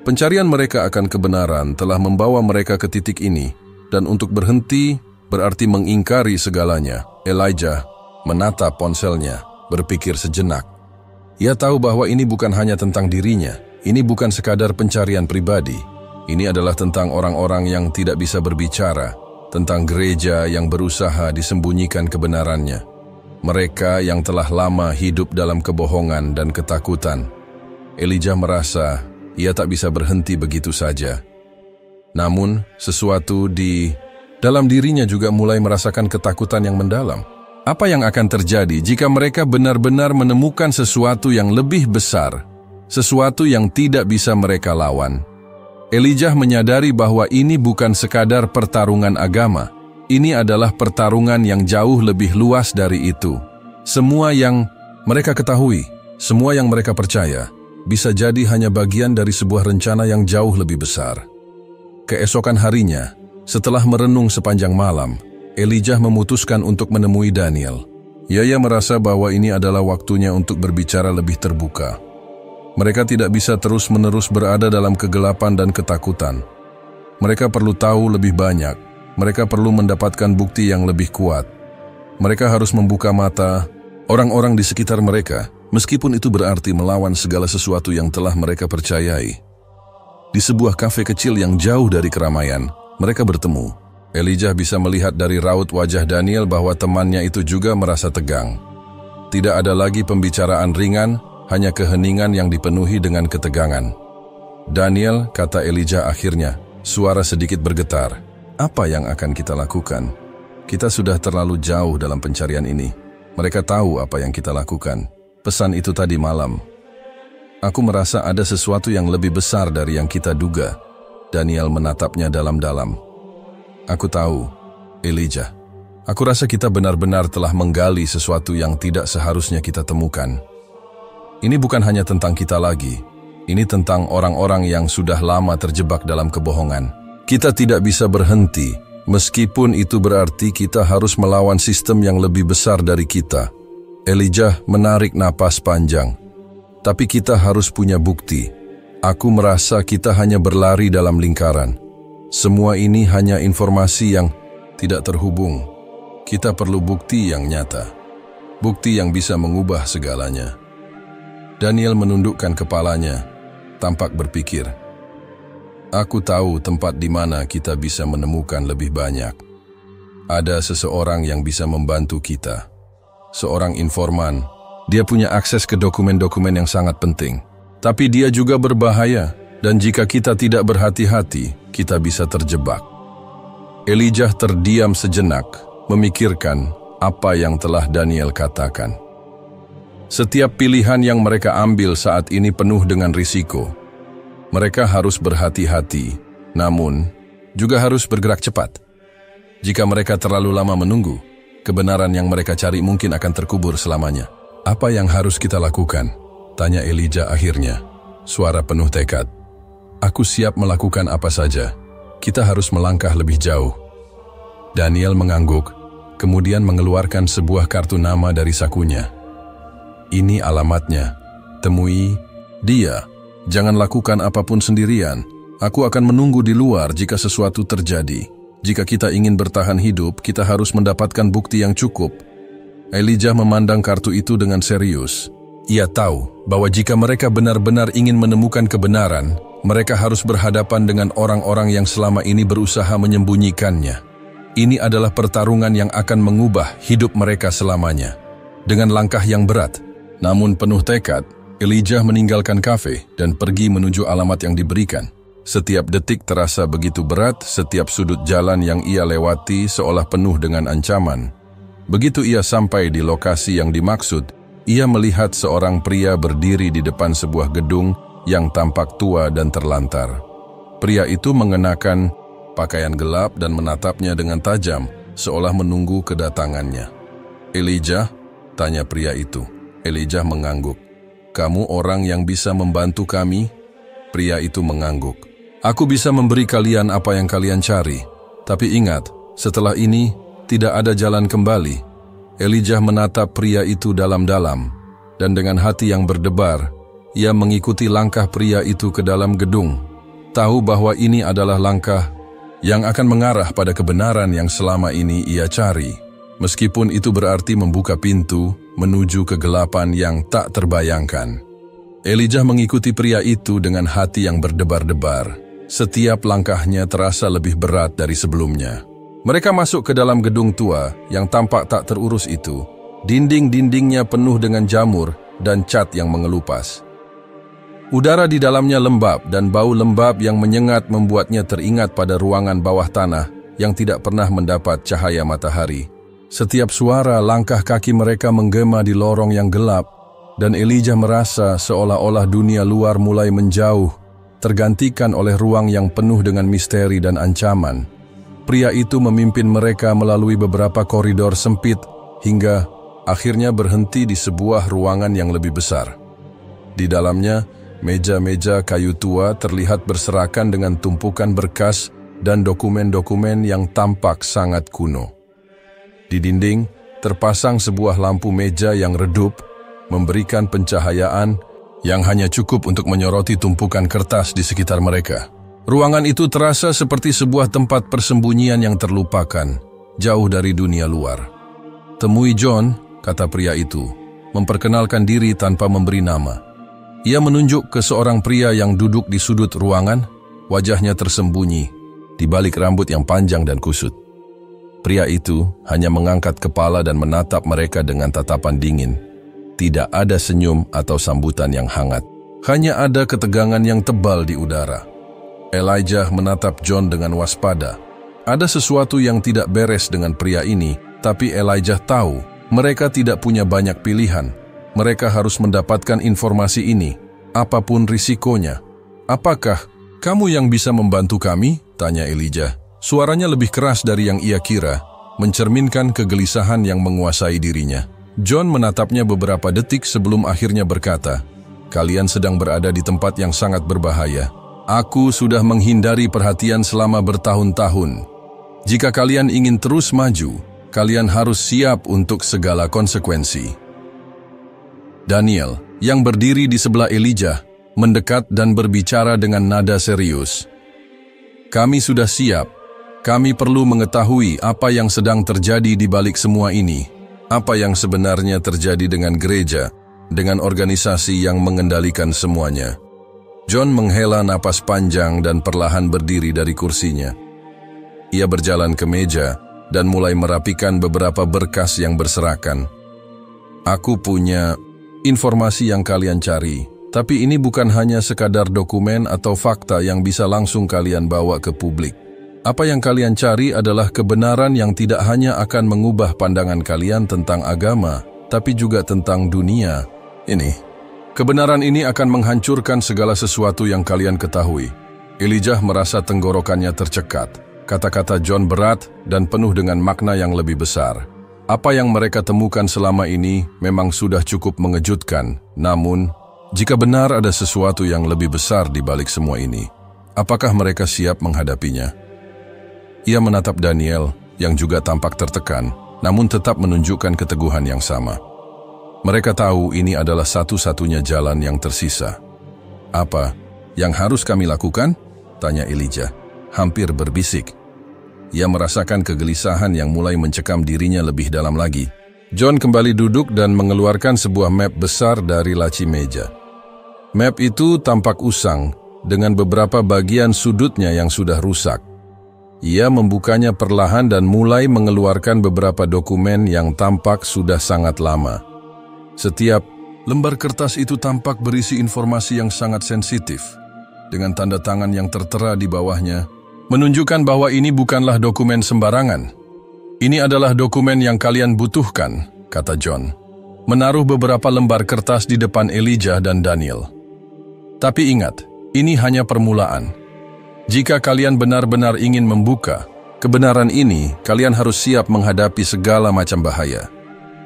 Pencarian mereka akan kebenaran telah membawa mereka ke titik ini, dan untuk berhenti berarti mengingkari segalanya. Elijah menatap ponselnya, berpikir sejenak. Ia tahu bahwa ini bukan hanya tentang dirinya, ini bukan sekadar pencarian pribadi. Ini adalah tentang orang-orang yang tidak bisa berbicara, tentang gereja yang berusaha disembunyikan kebenarannya. Mereka yang telah lama hidup dalam kebohongan dan ketakutan. Elijah merasa ia tak bisa berhenti begitu saja. Namun, sesuatu di dalam dirinya juga mulai merasakan ketakutan yang mendalam. Apa yang akan terjadi jika mereka benar-benar menemukan sesuatu yang lebih besar, sesuatu yang tidak bisa mereka lawan? Elijah menyadari bahwa ini bukan sekadar pertarungan agama. Ini adalah pertarungan yang jauh lebih luas dari itu. Semua yang mereka ketahui, semua yang mereka percaya, bisa jadi hanya bagian dari sebuah rencana yang jauh lebih besar. Keesokan harinya, setelah merenung sepanjang malam, Elijah memutuskan untuk menemui Daniel. Ia merasa bahwa ini adalah waktunya untuk berbicara lebih terbuka. Mereka tidak bisa terus-menerus berada dalam kegelapan dan ketakutan. Mereka perlu tahu lebih banyak. Mereka perlu mendapatkan bukti yang lebih kuat. Mereka harus membuka mata orang-orang di sekitar mereka, meskipun itu berarti melawan segala sesuatu yang telah mereka percayai. Di sebuah kafe kecil yang jauh dari keramaian, mereka bertemu. Elijah bisa melihat dari raut wajah Daniel bahwa temannya itu juga merasa tegang. Tidak ada lagi pembicaraan ringan, hanya keheningan yang dipenuhi dengan ketegangan. Daniel, kata Elijah akhirnya, suara sedikit bergetar. Apa yang akan kita lakukan? Kita sudah terlalu jauh dalam pencarian ini. Mereka tahu apa yang kita lakukan. Pesan itu tadi malam. Aku merasa ada sesuatu yang lebih besar dari yang kita duga. Daniel menatapnya dalam-dalam. Aku tahu, Elijah. Aku rasa kita benar-benar telah menggali sesuatu yang tidak seharusnya kita temukan. Ini bukan hanya tentang kita lagi. Ini tentang orang-orang yang sudah lama terjebak dalam kebohongan. Kita tidak bisa berhenti, meskipun itu berarti kita harus melawan sistem yang lebih besar dari kita. Elijah menarik napas panjang. Tapi kita harus punya bukti. Aku merasa kita hanya berlari dalam lingkaran. Semua ini hanya informasi yang tidak terhubung. Kita perlu bukti yang nyata. Bukti yang bisa mengubah segalanya. Daniel menundukkan kepalanya, tampak berpikir. Aku tahu tempat di mana kita bisa menemukan lebih banyak. Ada seseorang yang bisa membantu kita. Seorang informan. Dia punya akses ke dokumen-dokumen yang sangat penting. Tapi dia juga berbahaya. Dan jika kita tidak berhati-hati, kita bisa terjebak. Elijah terdiam sejenak, memikirkan apa yang telah Daniel katakan. Setiap pilihan yang mereka ambil saat ini penuh dengan risiko. Mereka harus berhati-hati, namun juga harus bergerak cepat. Jika mereka terlalu lama menunggu, kebenaran yang mereka cari mungkin akan terkubur selamanya. Apa yang harus kita lakukan? Tanya Elijah akhirnya, suara penuh tekad. Aku siap melakukan apa saja. Kita harus melangkah lebih jauh. Daniel mengangguk, kemudian mengeluarkan sebuah kartu nama dari sakunya. Ini alamatnya. Temui dia. Jangan lakukan apapun sendirian. Aku akan menunggu di luar jika sesuatu terjadi. Jika kita ingin bertahan hidup, kita harus mendapatkan bukti yang cukup. Elijah memandang kartu itu dengan serius. Ia tahu bahwa jika mereka benar-benar ingin menemukan kebenaran, Mereka harus berhadapan dengan orang-orang yang selama ini berusaha menyembunyikannya. Ini adalah pertarungan yang akan mengubah hidup mereka selamanya. Dengan langkah yang berat, namun penuh tekad, Elijah meninggalkan kafe dan pergi menuju alamat yang diberikan. Setiap detik terasa begitu berat, setiap sudut jalan yang ia lewati seolah penuh dengan ancaman. Begitu ia sampai di lokasi yang dimaksud, ia melihat seorang pria berdiri di depan sebuah gedung yang tampak tua dan terlantar. Pria itu mengenakan pakaian gelap dan menatapnya dengan tajam, seolah menunggu kedatangannya. "Elijah?" tanya pria itu. Elijah mengangguk. "Kamu orang yang bisa membantu kami?" Pria itu mengangguk. "Aku bisa memberi kalian apa yang kalian cari. Tapi ingat, setelah ini tidak ada jalan kembali." Elijah menatap pria itu dalam-dalam, dan dengan hati yang berdebar, ia mengikuti langkah pria itu ke dalam gedung, tahu bahwa ini adalah langkah yang akan mengarah pada kebenaran yang selama ini ia cari, meskipun itu berarti membuka pintu menuju kegelapan yang tak terbayangkan. Elijah mengikuti pria itu dengan hati yang berdebar-debar. Setiap langkahnya terasa lebih berat dari sebelumnya. Mereka masuk ke dalam gedung tua yang tampak tak terurus itu. Dinding-dindingnya penuh dengan jamur dan cat yang mengelupas. Udara di dalamnya lembab dan bau lembab yang menyengat membuatnya teringat pada ruangan bawah tanah yang tidak pernah mendapat cahaya matahari. Setiap suara langkah kaki mereka menggema di lorong yang gelap, dan Elijah merasa seolah-olah dunia luar mulai menjauh, tergantikan oleh ruang yang penuh dengan misteri dan ancaman. Pria itu memimpin mereka melalui beberapa koridor sempit hingga akhirnya berhenti di sebuah ruangan yang lebih besar. Di dalamnya, meja-meja kayu tua terlihat berserakan dengan tumpukan berkas dan dokumen-dokumen yang tampak sangat kuno. Di dinding, terpasang sebuah lampu meja yang redup, memberikan pencahayaan yang hanya cukup untuk menyoroti tumpukan kertas di sekitar mereka. Ruangan itu terasa seperti sebuah tempat persembunyian yang terlupakan, jauh dari dunia luar. "Temui John," kata pria itu, memperkenalkan diri tanpa memberi nama. Ia menunjuk ke seorang pria yang duduk di sudut ruangan, wajahnya tersembunyi di balik rambut yang panjang dan kusut. Pria itu hanya mengangkat kepala dan menatap mereka dengan tatapan dingin. Tidak ada senyum atau sambutan yang hangat. Hanya ada ketegangan yang tebal di udara. Elijah menatap John dengan waspada. Ada sesuatu yang tidak beres dengan pria ini, tapi Elijah tahu mereka tidak punya banyak pilihan. Mereka harus mendapatkan informasi ini, apapun risikonya. "Apakah kamu yang bisa membantu kami?" tanya Elijah. Suaranya lebih keras dari yang ia kira, mencerminkan kegelisahan yang menguasai dirinya. John menatapnya beberapa detik sebelum akhirnya berkata, "Kalian sedang berada di tempat yang sangat berbahaya. Aku sudah menghindari perhatian selama bertahun-tahun. Jika kalian ingin terus maju, kalian harus siap untuk segala konsekuensi." Daniel, yang berdiri di sebelah Elijah, mendekat dan berbicara dengan nada serius. "Kami sudah siap. Kami perlu mengetahui apa yang sedang terjadi di balik semua ini. Apa yang sebenarnya terjadi dengan gereja, dengan organisasi yang mengendalikan semuanya." John menghela napas panjang dan perlahan berdiri dari kursinya. Ia berjalan ke meja dan mulai merapikan beberapa berkas yang berserakan. "Aku punya informasi yang kalian cari, tapi ini bukan hanya sekadar dokumen atau fakta yang bisa langsung kalian bawa ke publik. Apa yang kalian cari adalah kebenaran yang tidak hanya akan mengubah pandangan kalian tentang agama, tapi juga tentang dunia ini. Kebenaran ini akan menghancurkan segala sesuatu yang kalian ketahui." Elijah merasa tenggorokannya tercekat. Kata-kata John berat dan penuh dengan makna yang lebih besar. Apa yang mereka temukan selama ini memang sudah cukup mengejutkan. Namun, jika benar ada sesuatu yang lebih besar di balik semua ini, apakah mereka siap menghadapinya? Ia menatap Daniel, yang juga tampak tertekan, namun tetap menunjukkan keteguhan yang sama. Mereka tahu ini adalah satu-satunya jalan yang tersisa. "Apa yang harus kami lakukan?" tanya Elijah, hampir berbisik. Ia merasakan kegelisahan yang mulai mencekam dirinya lebih dalam lagi. John kembali duduk dan mengeluarkan sebuah map besar dari laci meja. Map itu tampak usang, dengan beberapa bagian sudutnya yang sudah rusak. Ia membukanya perlahan dan mulai mengeluarkan beberapa dokumen yang tampak sudah sangat lama. Setiap lembar kertas itu tampak berisi informasi yang sangat sensitif, dengan tanda tangan yang tertera di bawahnya, menunjukkan bahwa ini bukanlah dokumen sembarangan. Ini adalah dokumen yang kalian butuhkan, kata John, menaruh beberapa lembar kertas di depan Elijah dan Daniel. Tapi ingat, ini hanya permulaan. Jika kalian benar-benar ingin membuka kebenaran ini, kalian harus siap menghadapi segala macam bahaya.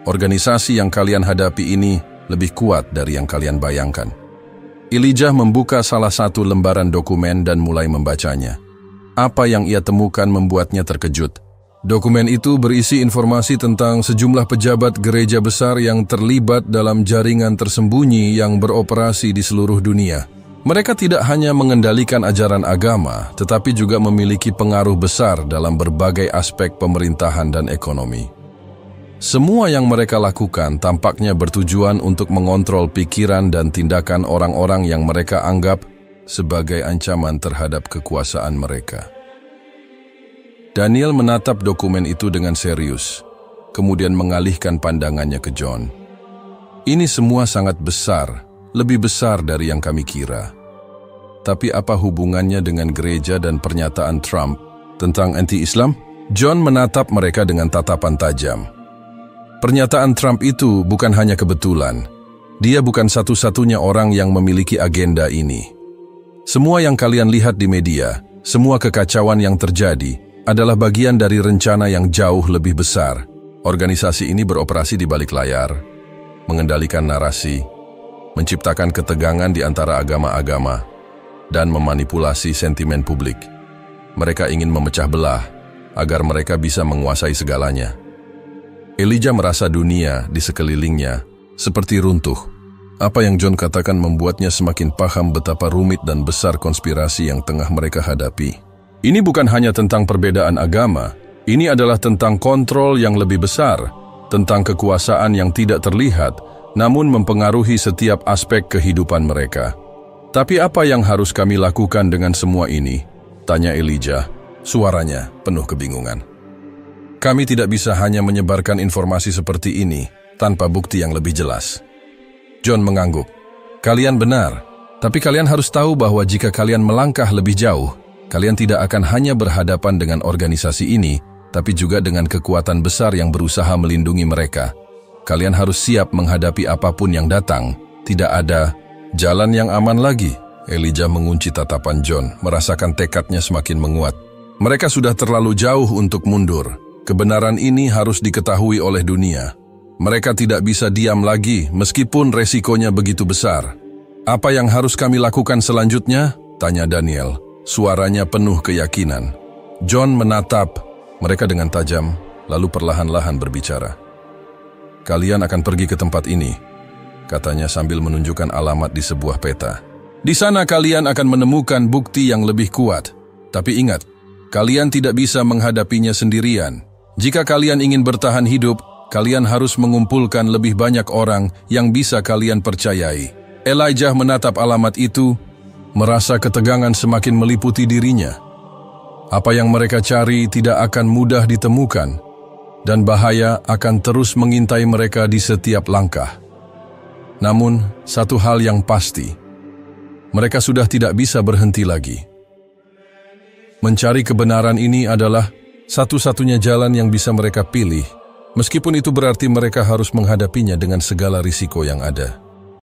Organisasi yang kalian hadapi ini lebih kuat dari yang kalian bayangkan. Elijah membuka salah satu lembaran dokumen dan mulai membacanya. Apa yang ia temukan membuatnya terkejut. Dokumen itu berisi informasi tentang sejumlah pejabat gereja besar yang terlibat dalam jaringan tersembunyi yang beroperasi di seluruh dunia. Mereka tidak hanya mengendalikan ajaran agama, tetapi juga memiliki pengaruh besar dalam berbagai aspek pemerintahan dan ekonomi. Semua yang mereka lakukan tampaknya bertujuan untuk mengontrol pikiran dan tindakan orang-orang yang mereka anggap sebagai ancaman terhadap kekuasaan mereka. Daniel menatap dokumen itu dengan serius, kemudian mengalihkan pandangannya ke John. Ini semua sangat besar, lebih besar dari yang kami kira. Tapi apa hubungannya dengan gereja dan pernyataan Trump tentang anti-Islam? John menatap mereka dengan tatapan tajam. Pernyataan Trump itu bukan hanya kebetulan. Dia bukan satu-satunya orang yang memiliki agenda ini. Semua yang kalian lihat di media, semua kekacauan yang terjadi, adalah bagian dari rencana yang jauh lebih besar. Organisasi ini beroperasi di balik layar, mengendalikan narasi, menciptakan ketegangan di antara agama-agama, dan memanipulasi sentimen publik. Mereka ingin memecah belah agar mereka bisa menguasai segalanya. Elijah merasa dunia di sekelilingnya seperti runtuh. Apa yang John katakan membuatnya semakin paham betapa rumit dan besar konspirasi yang tengah mereka hadapi. Ini bukan hanya tentang perbedaan agama, ini adalah tentang kontrol yang lebih besar, tentang kekuasaan yang tidak terlihat, namun mempengaruhi setiap aspek kehidupan mereka. Tapi apa yang harus kami lakukan dengan semua ini? Tanya Elijah, suaranya penuh kebingungan. Kami tidak bisa hanya menyebarkan informasi seperti ini tanpa bukti yang lebih jelas. John mengangguk. Kalian benar, tapi kalian harus tahu bahwa jika kalian melangkah lebih jauh, kalian tidak akan hanya berhadapan dengan organisasi ini, tapi juga dengan kekuatan besar yang berusaha melindungi mereka. Kalian harus siap menghadapi apapun yang datang. Tidak ada jalan yang aman lagi. Elijah mengunci tatapan John, merasakan tekadnya semakin menguat. Mereka sudah terlalu jauh untuk mundur. Kebenaran ini harus diketahui oleh dunia. Mereka tidak bisa diam lagi, meskipun resikonya begitu besar. Apa yang harus kami lakukan selanjutnya? Tanya Daniel. Suaranya penuh keyakinan. John menatap mereka dengan tajam, lalu perlahan-lahan berbicara. Kalian akan pergi ke tempat ini, katanya sambil menunjukkan alamat di sebuah peta. Di sana kalian akan menemukan bukti yang lebih kuat. Tapi ingat, kalian tidak bisa menghadapinya sendirian. Jika kalian ingin bertahan hidup, kalian harus mengumpulkan lebih banyak orang yang bisa kalian percayai. Elijah menatap alamat itu, merasa ketegangan semakin meliputi dirinya. Apa yang mereka cari tidak akan mudah ditemukan, dan bahaya akan terus mengintai mereka di setiap langkah. Namun, satu hal yang pasti, mereka sudah tidak bisa berhenti lagi. Mencari kebenaran ini adalah satu-satunya jalan yang bisa mereka pilih, meskipun itu berarti mereka harus menghadapinya dengan segala risiko yang ada.